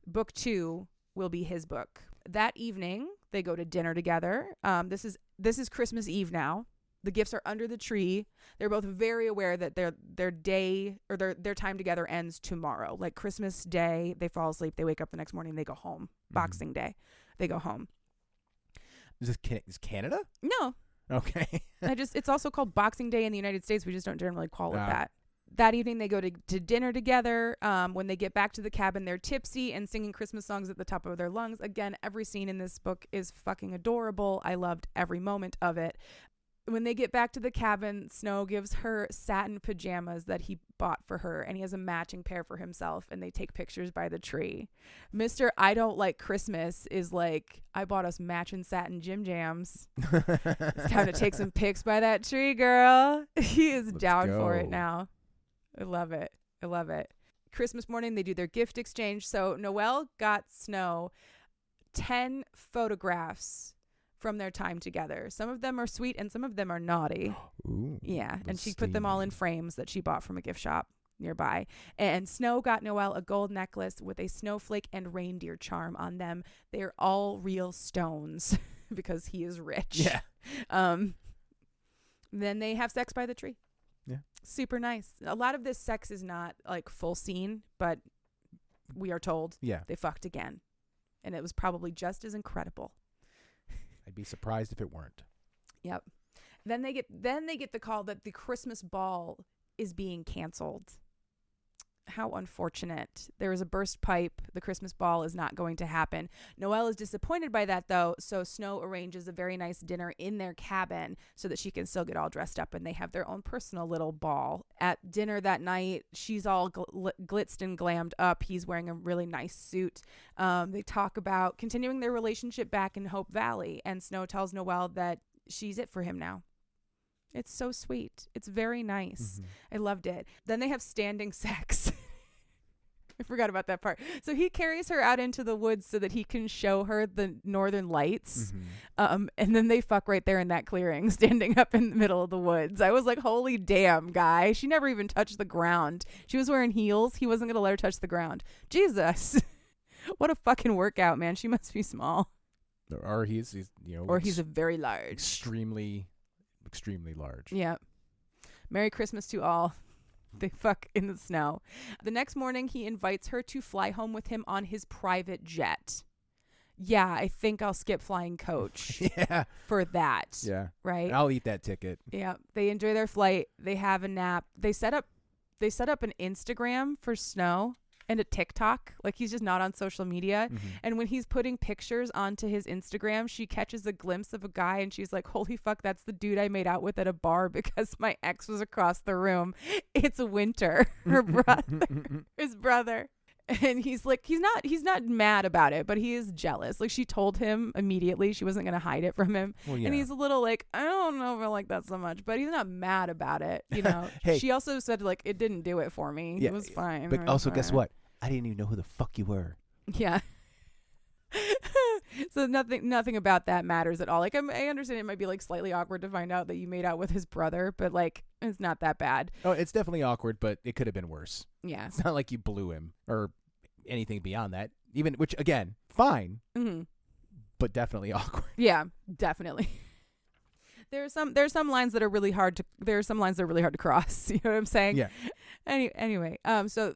book 2 will be his book. That evening, they go to dinner together. This is Christmas Eve now. The gifts are under the tree. They're both very aware that their day or their time together ends tomorrow. Like Christmas Day, they fall asleep. They wake up the next morning. They go home. Boxing Day, they go home. Is Canada? No. Okay. It's also called Boxing Day in the United States. We just don't generally call it that. That evening, they go to dinner together. When they get back to the cabin, they're tipsy and singing Christmas songs at the top of their lungs. Again, every scene in this book is fucking adorable. I loved every moment of it. When they get back to the cabin, Snow gives her satin pajamas that he bought for her, and he has a matching pair for himself, and they take pictures by the tree. Mr. I Don't Like Christmas is like, I bought us matching satin Jim Jams. It's time to take some pics by that tree, girl. He is down for it now. I love it. I love it. Christmas morning, they do their gift exchange. So Noelle got Snow 10 photographs from their time together. Some of them are sweet and some of them are naughty. Ooh, yeah. And she put them all in frames that she bought from a gift shop nearby. And Snow got Noelle a gold necklace with a snowflake and reindeer charm on them. They are all real stones because he is rich. Yeah. Then they have sex by the tree. Yeah. Super nice. A lot of this sex is not like full scene, but we are told they fucked again. And it was probably just as incredible. I'd be surprised if it weren't. Yep. Then they get the call that the Christmas ball is being canceled. How unfortunate. There is a burst pipe. The Christmas ball is not going to happen. Noelle is disappointed by that, though, so Snow arranges a very nice dinner in their cabin so that she can still get all dressed up, and they have their own personal little ball. At dinner that night, she's all glitzed and glammed up. He's wearing a really nice suit. They talk about continuing their relationship back in Hope Valley, and Snow tells Noelle that she's it for him now. It's so sweet. It's very nice. I loved it. Then they have standing sex. I forgot about that part. So he carries her out into the woods so that he can show her the northern lights. And then they fuck right there in that clearing, standing up in the middle of the woods. I was like, holy damn, guy. She never even touched the ground. She was wearing heels. He wasn't going to let her touch the ground. Jesus. What a fucking workout, man. She must be small. Or he's a very large. Extremely large. Yeah. Merry Christmas to all. They fuck in the snow. The next morning, he invites her to fly home with him on his private jet. Yeah, I think I'll skip flying coach. For that. Yeah. Right? I'll eat that ticket. Yeah. They enjoy their flight. They have a nap. They set up an Instagram for Snow and a TikTok. Like, he's just not on social media. And when he's putting pictures onto his Instagram, she catches a glimpse of a guy and she's like, holy fuck, that's the dude I made out with at a bar because my ex was across the room. It's Winter, her brother, his brother. And he's like, he's not mad about it, but he is jealous. Like, she told him immediately she wasn't going to hide it from him. Well, yeah. And he's a little like, I don't know if I like that so much, but he's not mad about it. You know, hey, she also said, like, it didn't do it for me. It was fine. But also, guess what? I didn't even know who the fuck you were. Yeah. So nothing about that matters at all. Like, I understand it might be like slightly awkward to find out that you made out with his brother, but like, it's not that bad. Oh, it's definitely awkward, but it could have been worse. Yeah. It's not like you blew him or anything beyond that. Even, which again, fine, but definitely awkward. Yeah, definitely. There's some lines that are really hard to cross. You know what I'm saying? Yeah. Anyway, so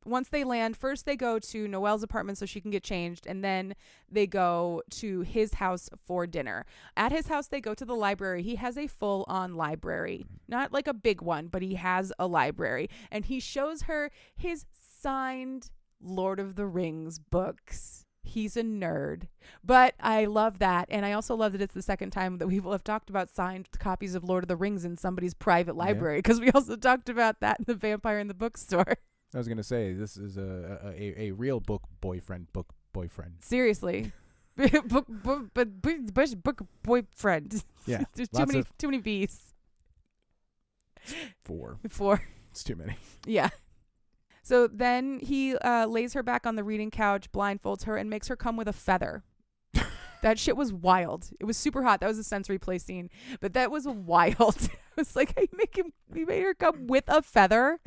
once they land, first they go to Noelle's apartment so she can get changed, and then they go to his house for dinner. At his house, they go to the library. He has a full-on library. Not like a big one, but he has a library. And he shows her his signed Lord of the Rings books. He's a nerd. But I love that. And I also love that it's the second time that we will have talked about signed copies of Lord of the Rings in somebody's private library, because we also talked about that in The Vampire in the Bookstore. I was gonna say, this is a real book boyfriend. Seriously, book boyfriend. Yeah, there's too many B's. 4. It's too many. Yeah. So then he lays her back on the reading couch, blindfolds her, and makes her come with a feather. That shit was wild. It was super hot. That was a sensory play scene, but that was wild. It was like, you made her come with a feather.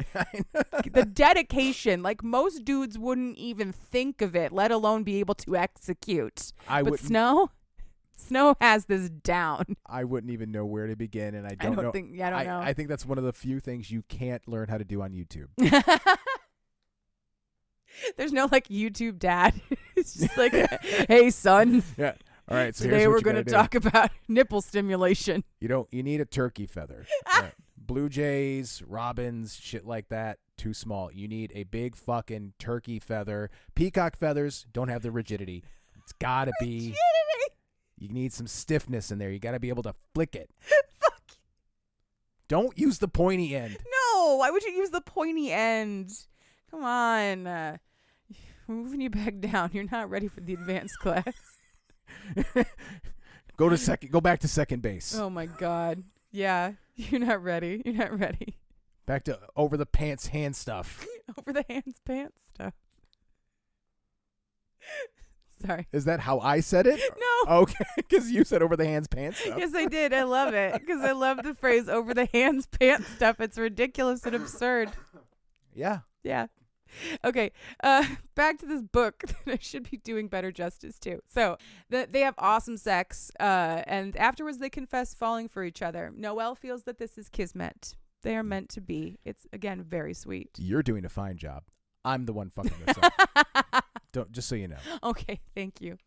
The dedication, like most dudes wouldn't even think of it, let alone be able to execute. But Snow has this down. I wouldn't even know where to begin, and I don't know. I don't know. I think that's one of the few things you can't learn how to do on YouTube. There's no like YouTube dad. It's just like, hey son. Yeah. All right. So today we're going to talk about nipple stimulation. You need a turkey feather. Blue jays, robins, shit like that. Too small. You need a big fucking turkey feather. Peacock feathers don't have the rigidity. It's gotta be. You need some stiffness in there. You gotta be able to flick it. Fuck. Don't use the pointy end. No. Why would you use the pointy end? Come on. We're moving you back down. You're not ready for the advanced class. Go back to second base. Oh my God. Yeah. You're not ready. Back to over the pants hand stuff. Over the hands pants stuff. Sorry. Is that how I said it? No. Okay. Because you said over the hands pants stuff. Yes, I did. I love it. Because I love the phrase over the hands pants stuff. It's ridiculous and absurd. Yeah. Yeah. Okay, back to this book that I should be doing better justice to. So they have awesome sex, and afterwards they confess falling for each other. Noelle feels that this is kismet. They are meant to be. It's, again, very sweet. You're doing a fine job. I'm the one fucking this up. Just so you know. Okay, thank you.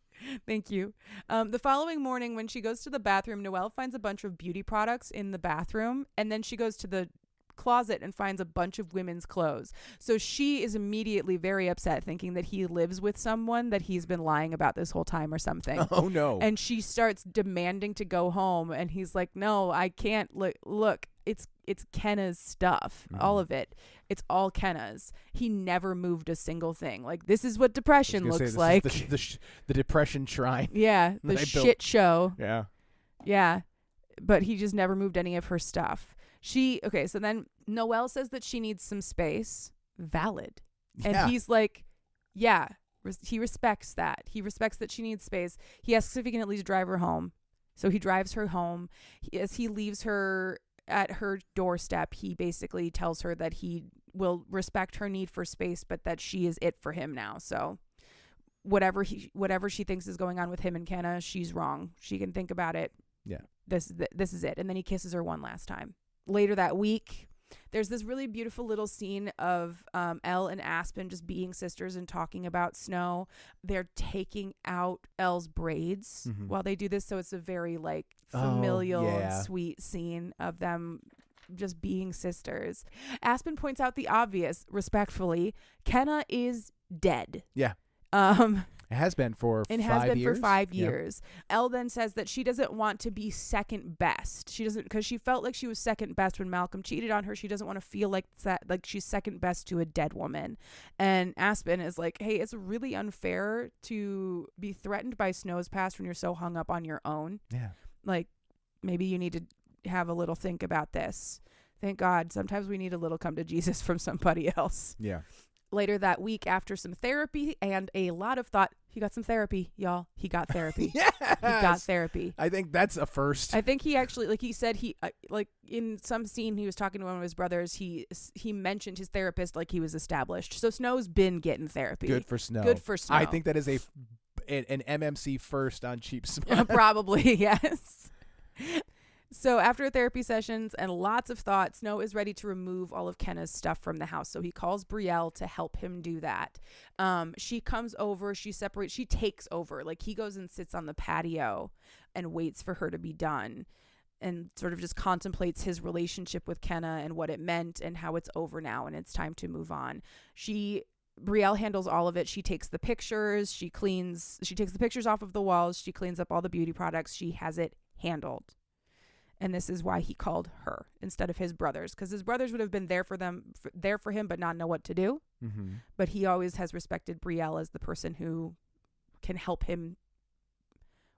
The following morning when she goes to the bathroom, Noelle finds a bunch of beauty products in the bathroom, and then she goes to the closet and finds a bunch of women's clothes. So she is immediately very upset, thinking that he lives with someone that he's been lying about this whole time or something. Oh no. And she starts demanding to go home, and he's like, no, I can't. Look, it's Kenna's stuff. All of it. It's all Kenna's. He never moved a single thing. Like, this is what depression looks like. The depression shrine. Yeah, the shit show. Yeah. Yeah. But he just never moved any of her stuff. So then Noelle says that she needs some space. Valid. And he's like, yeah, he respects that. He respects that she needs space. He asks if he can at least drive her home. So he drives her home. As he leaves her at her doorstep, he basically tells her that he will respect her need for space, but that she is it for him now. So whatever she thinks is going on with him and Kenna, she's wrong. She can think about it. Yeah. This is it. And then he kisses her one last time. Later that week, there's this really beautiful little scene of Elle and Aspen just being sisters and talking about Snow. They're taking out Elle's braids while they do this. So it's a very like familial and sweet scene of them just being sisters. Aspen points out the obvious respectfully. Kenna is dead. Yeah. It has been for 5 years. It has been for 5 years. Elle then says that she doesn't want to be second best. She doesn't, because she felt like she was second best when Malcolm cheated on her. She doesn't want to feel like that, like she's second best to a dead woman. And Aspen is like, hey, it's really unfair to be threatened by Snow's past when you're so hung up on your own. Yeah. Like, maybe you need to have a little think about this. Thank God. Sometimes we need a little come to Jesus from somebody else. Yeah. Later that week, after some therapy and a lot of thought, he got some therapy, y'all. He got therapy. Yes! He got therapy. I think that's a first. I think he actually, like he said, he like in some scene he was talking to one of his brothers. He mentioned his therapist like he was established. So Snow's been getting therapy. Good for Snow. I think that is an MMC first on Cheap Smut. Probably, yes. So after therapy sessions and lots of thought, Snow is ready to remove all of Kenna's stuff from the house. So he calls Brielle to help him do that. She comes over, she takes over. Like, he goes and sits on the patio and waits for her to be done and sort of just contemplates his relationship with Kenna and what it meant and how it's over now and it's time to move on. Brielle handles all of it. She takes the pictures, she takes the pictures off of the walls, she cleans up all the beauty products, she has it handled. And this is why he called her instead of his brothers, because his brothers would have been there for him, but not know what to do. Mm-hmm. But he always has respected Brielle as the person who can help him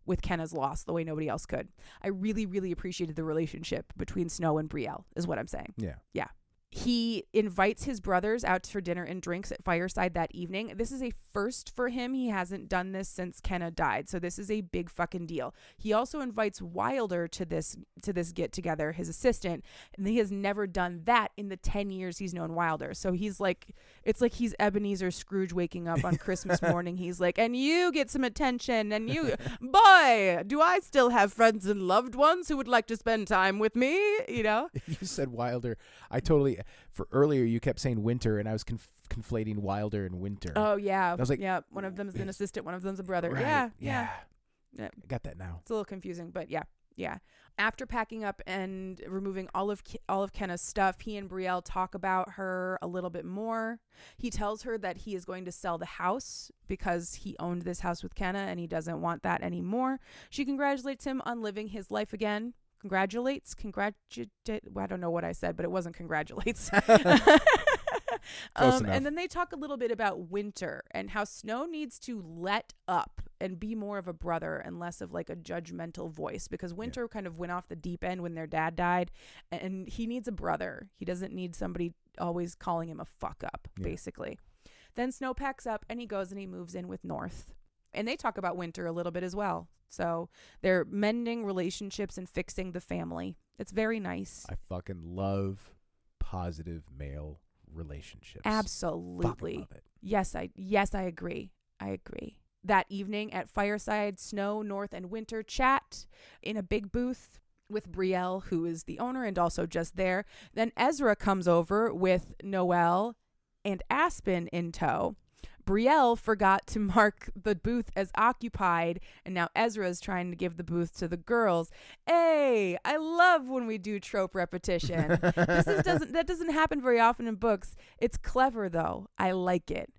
with Kenna's loss the way nobody else could. I really, really appreciated the relationship between Snow and Brielle, is what I'm saying. Yeah. Yeah. He invites his brothers out for dinner and drinks at Fireside that evening. This is a first for him. He hasn't done this since Kenna died. So this is a big fucking deal. He also invites Wilder to this get together, his assistant, and he has never done that in the 10 years he's known Wilder. So he's like, it's like he's Ebenezer Scrooge waking up on Christmas morning. He's like, and you get some attention, and you, boy, do I still have friends and loved ones who would like to spend time with me, you know? You said Wilder. I totally, for earlier you kept saying Winter, and I was conflating Wilder and Winter. Oh, yeah. I was like, yeah, one of them is an assistant, one of them's a brother. Right, Yeah. I got that now. It's a little confusing, but yeah. After packing up and removing all of Kenna's stuff, he and Brielle talk about her a little bit more. He tells her that he is going to sell the house because he owned this house with Kenna and he doesn't want that anymore. She congratulates him on living his life again. I don't know what I said, but it wasn't congratulates. And then they talk a little bit about Winter and how Snow needs to let up and be more of a brother and less of like a judgmental voice, because Winter kind of went off the deep end when their dad died, and he needs a brother. He doesn't need somebody always calling him a fuck up, basically. Then Snow packs up and he goes and he moves in with North. And they talk about Winter a little bit as well. So they're mending relationships and fixing the family. It's very nice. I fucking love positive male relationships. Absolutely. Fucking love it. Yes, I agree. That evening at Fireside, Snow, North, and Winter chat in a big booth with Brielle, who is the owner and also just there. Then Ezra comes over with Noelle and Aspen in tow. Brielle forgot to mark the booth as occupied, and now Ezra's trying to give the booth to the girls. Hey, I love when we do trope repetition. That doesn't happen very often in books. It's clever, though. I like it.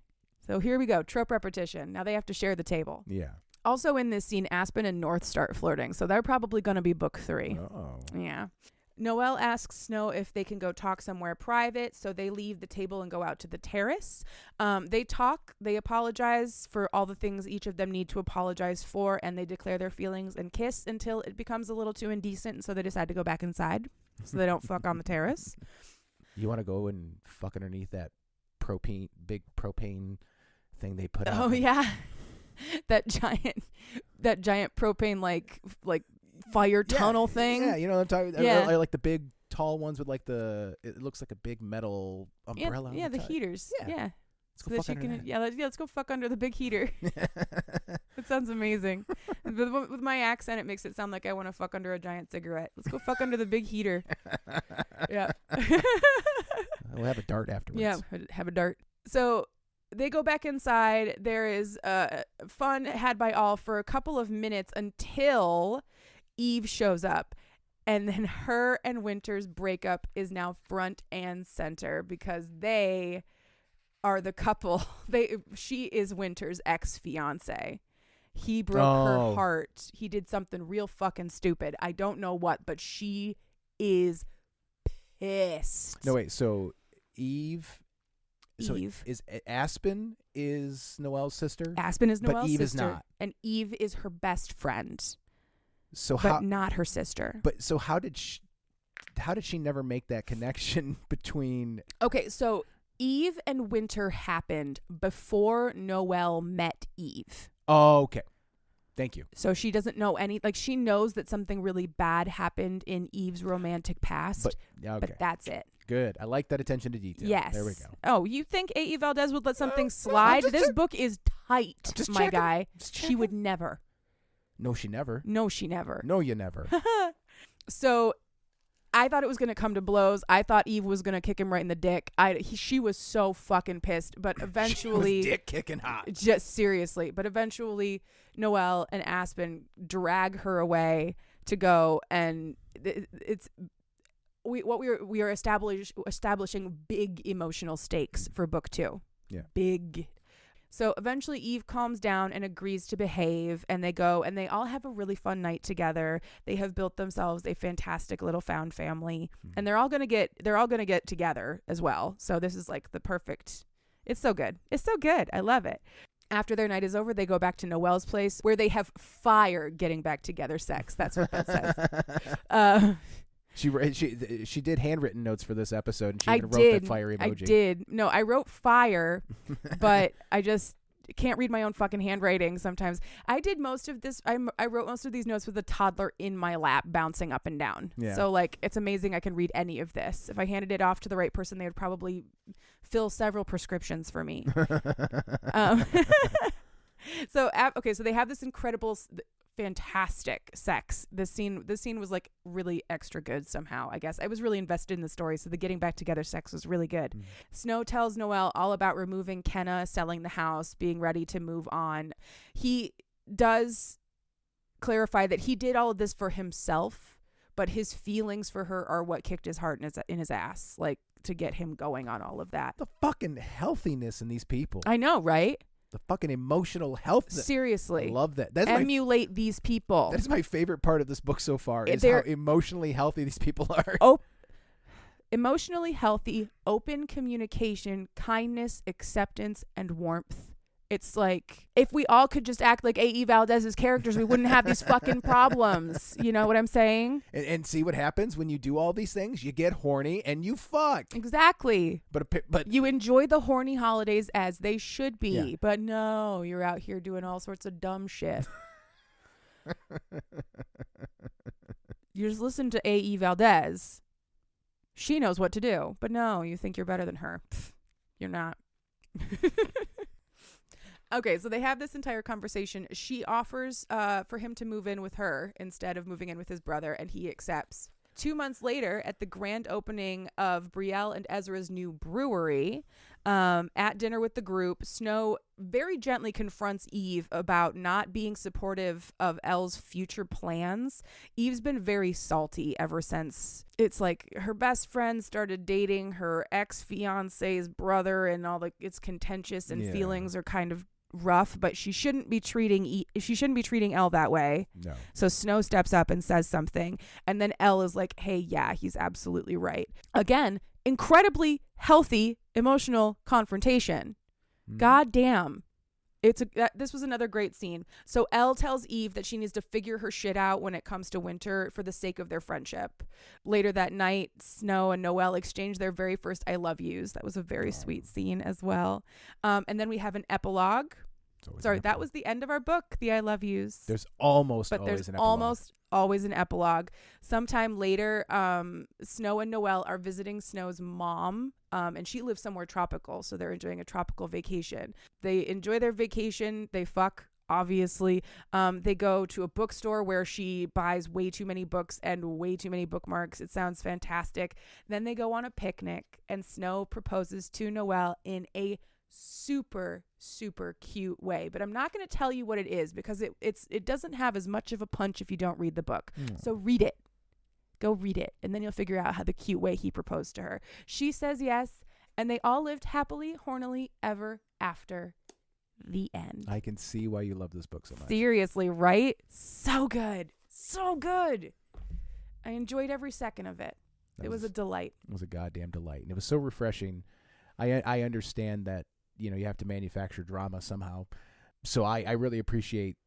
So here we go, trope repetition. Now they have to share the table. Yeah. Also in this scene, Aspen and North start flirting, so they're probably going to be book 3. Oh. Yeah. Noelle asks Snow if they can go talk somewhere private, so they leave the table and go out to the terrace. They talk, they apologize for all the things each of them need to apologize for, and they declare their feelings and kiss until it becomes a little too indecent, and so they decide to go back inside so they don't fuck on the terrace. You want to go and fuck underneath that big propane thing they put out? Oh, yeah. that giant propane like fire tunnel thing. Yeah, you know what I'm talking about? Yeah. I like the big tall ones with like it looks like a big metal umbrella. Yeah, the heaters. Yeah. Let's go fuck under that. Let's go fuck under the big heater. That sounds amazing. With my accent, it makes it sound like I want to fuck under a giant cigarette. Let's go fuck under the big heater. Yeah. We'll have a dart afterwards. Yeah, have a dart. So they go back inside. There is fun had by all for a couple of minutes until Eve shows up. And then her and Winter's breakup is now front and center because they are the couple. She is Winter's ex-fiance. He broke her heart. He did something real fucking stupid. I don't know what, but she is pissed. No, wait. So Eve is Aspen is Noelle's sister? Aspen is Noelle's but Eve sister. is not. And Eve is her best friend. So but not her sister. But so how did she never make that connection between? Okay, so Eve and Winter happened before Noelle met Eve. Oh, okay. Thank you. So she doesn't know she knows that something really bad happened in Eve's romantic past, but that's it. Good. I like that attention to detail. Yes. There we go. Oh, you think A.E. Valdez would let something slide? This book is tight, my guy. She would never. No, she never. No, she never. No, you never. So I thought it was going to come to blows. I thought Eve was going to kick him right in the dick. She was so fucking pissed, but eventually she was dick kicking hot. Just seriously, but eventually Noelle and Aspen drag her away to go, and we are establishing big emotional stakes for book 2. Yeah. Big. So eventually Eve calms down and agrees to behave, and they go and they all have a really fun night together. They have built themselves a fantastic little found family, and they're all going to get together as well. So this is like the perfect. It's so good. It's so good. I love it. After their night is over, they go back to Noelle's place where they have fire getting back together sex. That's what that says. She did handwritten notes for this episode, and she I even wrote did. that fire emoji. I did. No, I wrote fire, but I just can't read my own fucking handwriting sometimes. I did most of this. I wrote most of these notes with a toddler in my lap bouncing up and down. Yeah. So like, it's amazing I can read any of this. If I handed it off to the right person, they would probably fill several prescriptions for me. So they have this incredible, fantastic sex. This scene was like really extra good somehow, I guess. I was really invested in the story, so the getting back together sex was really good. Snow tells Noelle all about removing Kenna, selling the house, being ready to move on. He does clarify that he did all of this for himself, but his feelings for her are what kicked his heart in his ass, like to get him going on all of that. The fucking healthiness in these people. I know, right? The fucking emotional health. Seriously. I love that. That's emulate these people. That's my favorite part of this book so far, is how emotionally healthy these people are. Emotionally healthy, open communication, kindness, acceptance, and warmth. It's like, if we all could just act like A.E. Valdez's characters, we wouldn't have these fucking problems. You know what I'm saying? And see what happens when you do all these things? You get horny and you fuck. Exactly. But you enjoy the horny holidays as they should be. Yeah. But no, you're out here doing all sorts of dumb shit. You just listen to A.E. Valdez. She knows what to do. But no, you think you're better than her. Pfft, you're not. Okay, so they have this entire conversation. She offers for him to move in with her instead of moving in with his brother, and he accepts. 2 months later, at the grand opening of Brielle and Ezra's new brewery, at dinner with the group, Snow very gently confronts Eve about not being supportive of Elle's future plans. Eve's been very salty ever since. It's like her best friend started dating her ex-fiance's brother, and all it's contentious, and feelings are kind of rough, but she shouldn't be treating Elle that way. No. So Snow steps up and says something, and then Elle is like, hey, yeah, he's absolutely right. Again, incredibly healthy emotional confrontation. God damn. This was another great scene. So Elle tells Eve that she needs to figure her shit out when it comes to winter for the sake of their friendship. Later that night, Snow and Noelle exchange their very first I love yous. That was a very sweet scene as well. And then we have an epilogue. Sorry, that was the end of our book, the I love yous. There's almost always an epilogue. Almost always an epilogue. Sometime later, Snow and Noelle are visiting Snow's mom, and she lives somewhere tropical, so they're enjoying a tropical vacation. They enjoy their vacation. They fuck, obviously. They go to a bookstore where she buys way too many books and way too many bookmarks. It sounds fantastic. Then they go on a picnic, and Snow proposes to Noelle in a super cute way, but I'm not going to tell you what it is, because it doesn't have as much of a punch if you don't read the book. So read it. Go read it, and then you'll figure out how the cute way he proposed to her. She says yes, and they all lived happily, hornily, ever after. The end. I can see why you love this book so much. Seriously, right? So good. I enjoyed every second of it. It was a delight. It was a goddamn delight, and it was so refreshing. I understand that you have to manufacture drama somehow, so I really appreciate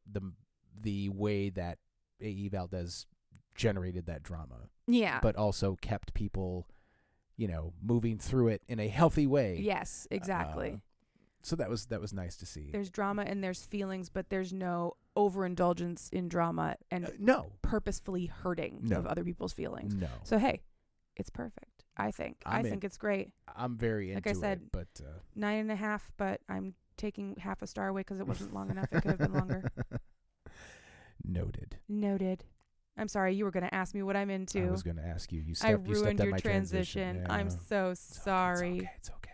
the way that A.E. Valdez generated that drama. Yeah, but also kept people, moving through it in a healthy way. Yes, exactly. So that was nice to see. There's drama and there's feelings, but there's no overindulgence in drama and no purposefully hurting of other people's feelings. No. So hey, it's perfect. I think it's great. I'm very into it. Like I said, but 9.5, but I'm taking half a star away because it wasn't long enough. It could have been longer. Noted. I'm sorry. You were going to ask me what I'm into. I was going to ask you. I ruined your transition. Yeah. I'm so sorry. It's okay.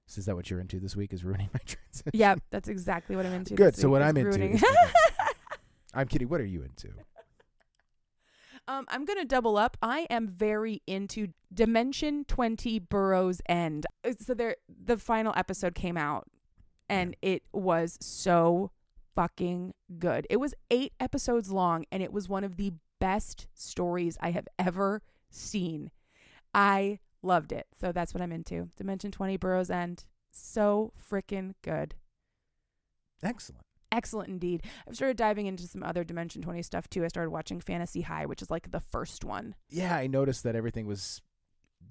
So is that what you're into this week? Is ruining my transition? Yep, that's exactly what I'm into. Good. This So week what is I'm ruining. into. I'm kidding. What are you into? I'm going to double up. I am very into Dimension 20 Burrow's End. So the final episode came out, and it was so fucking good. It was 8 episodes long, and it was one of the best stories I have ever seen. I loved it. So that's what I'm into. Dimension 20 Burrow's End. So freaking good. Excellent. Excellent indeed. I've started diving into some other Dimension 20 stuff too. I started watching Fantasy High, which is like the first one. Yeah, I noticed that everything was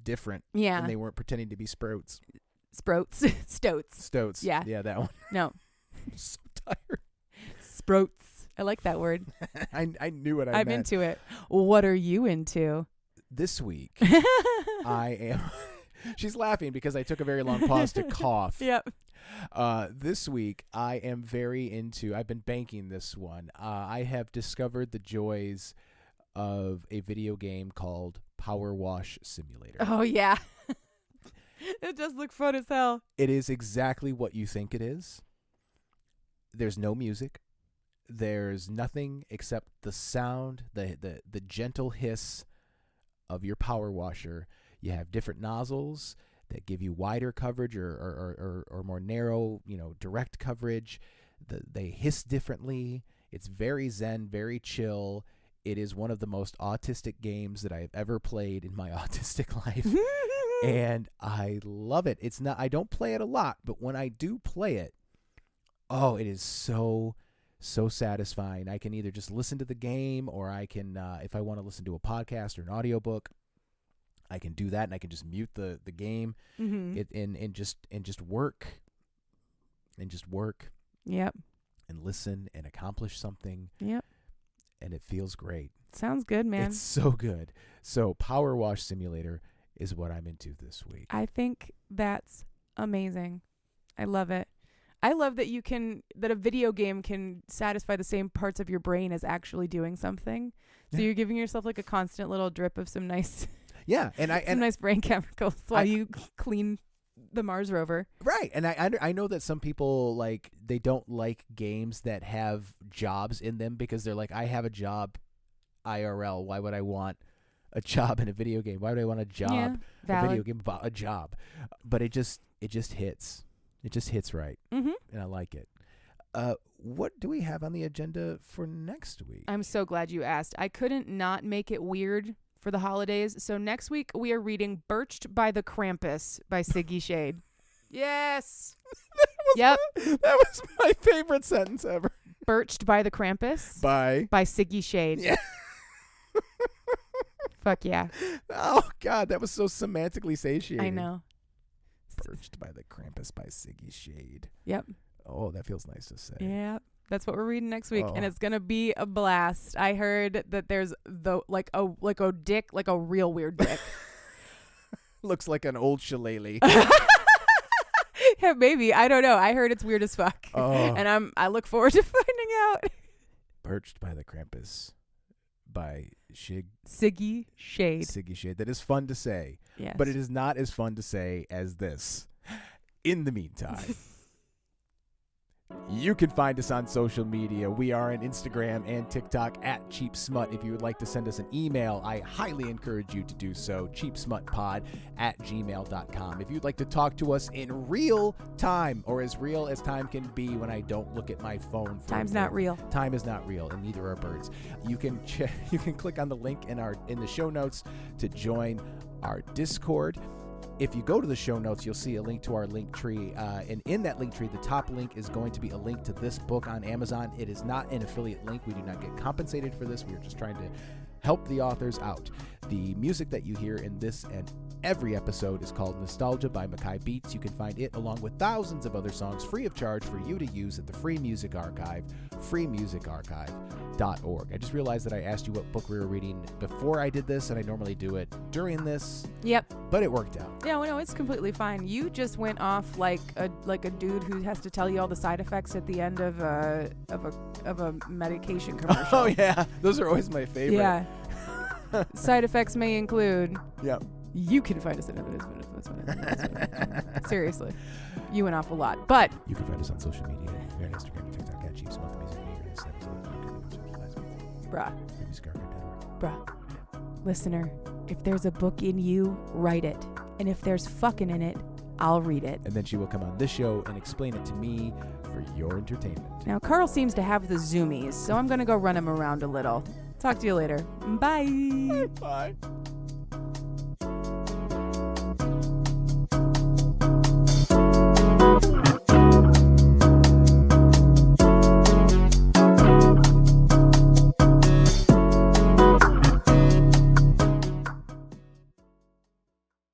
different. Yeah. And they weren't pretending to be sprouts. Stoats. Stoats. Yeah. Yeah, that one. No. I'm so tired. Sprouts. I like that word. I knew what I I'm meant. into it. What are you into? This week, I am... She's laughing because I took a very long pause to cough. Yep. This week, I am very into... I've been banking this one. I have discovered the joys of a video game called Power Wash Simulator. Oh, yeah. It does look fun as hell. It is exactly what you think it is. There's no music. There's nothing except the sound, the gentle hiss of your power washer. You have different nozzles that give you wider coverage or more narrow, direct coverage. They hiss differently. It's very zen, very chill. It is one of the most autistic games that I have ever played in my autistic life. And I love it. I don't play it a lot, but when I do play it, it is so satisfying. I can either just listen to the game, or I can, if I want to listen to a podcast or an audiobook, I can do that, and I can just mute the game and just work. Yep. And listen and accomplish something. Yep. And it feels great. Sounds good, man. It's so good. So Power Wash Simulator is what I'm into this week. I think that's amazing. I love it. I love that that a video game can satisfy the same parts of your brain as actually doing something. So you're giving yourself like a constant little drip of some nice nice brain chemicals while you clean the Mars rover. Right. And I know that some people they don't like games that have jobs in them because they're like, I have a job IRL. Why would I want a job in a video game? Why would I want a job, a video game about a job? But it just hits. It just hits right. Mm-hmm. And I like it. What do we have on the agenda for next week? I'm so glad you asked. I couldn't not make it weird for the holidays. So next week we are reading Birched by the Krampus by Siggy Shade. Yes. That was my favorite sentence ever. Birched by the Krampus by Siggy Shade. Yeah. Fuck yeah. Oh, God, that was so semantically satiating. I know. Birched by the Krampus by Siggy Shade. Yep. Oh, that feels nice to say. Yeah. That's what we're reading next week, and it's gonna be a blast. I heard that there's a dick, like a real weird dick. Looks like an old shillelagh. Yeah, maybe. I don't know. I heard it's weird as fuck. Oh. And I look forward to finding out. Birched by the Krampus by Siggy Shade. Siggy Shade. That is fun to say. Yes. But it is not as fun to say as this. In the meantime, you can find us on social media. We are on Instagram and TikTok at Cheap Smut. If you would like to send us an email, I highly encourage you to do so. cheapsmutpod@gmail.com. If you'd like to talk to us in real time, or as real as time can be when I don't look at my phone. Time's not real. Time is not real, and neither are birds. You can click on the link in the show notes to join our Discord. If you go to the show notes, you'll see a link to our link tree. And in that link tree, the top link is going to be a link to this book on Amazon. It is not an affiliate link. We do not get compensated for this. We are just trying to help the authors out. The music that you hear in this and every episode is called Nostalgia by Mackay Beats. You can find it along with thousands of other songs free of charge for you to use at the Free Music Archive, freemusicarchive.org. I just realized that I asked you what book we were reading before I did this, and I normally do it during this. Yep. But it worked out. Yeah, well, no, it's completely fine. You just went off like a dude who has to tell you all the side effects at the end of a medication commercial. Oh yeah, those are always my favorite. Yeah. Side effects may include. Yep. You can find us at Seriously. You went off a lot. But you can find us on social media. We're on Instagram and TikTok at Cheap Smut. Bruh. Listener, if there's a book in you, write it. And if there's fucking in it, I'll read it. And then she will come on this show and explain it to me for your entertainment. Now, Carl seems to have the zoomies, so I'm going to go run him around a little. Talk to you later. Bye. Bye.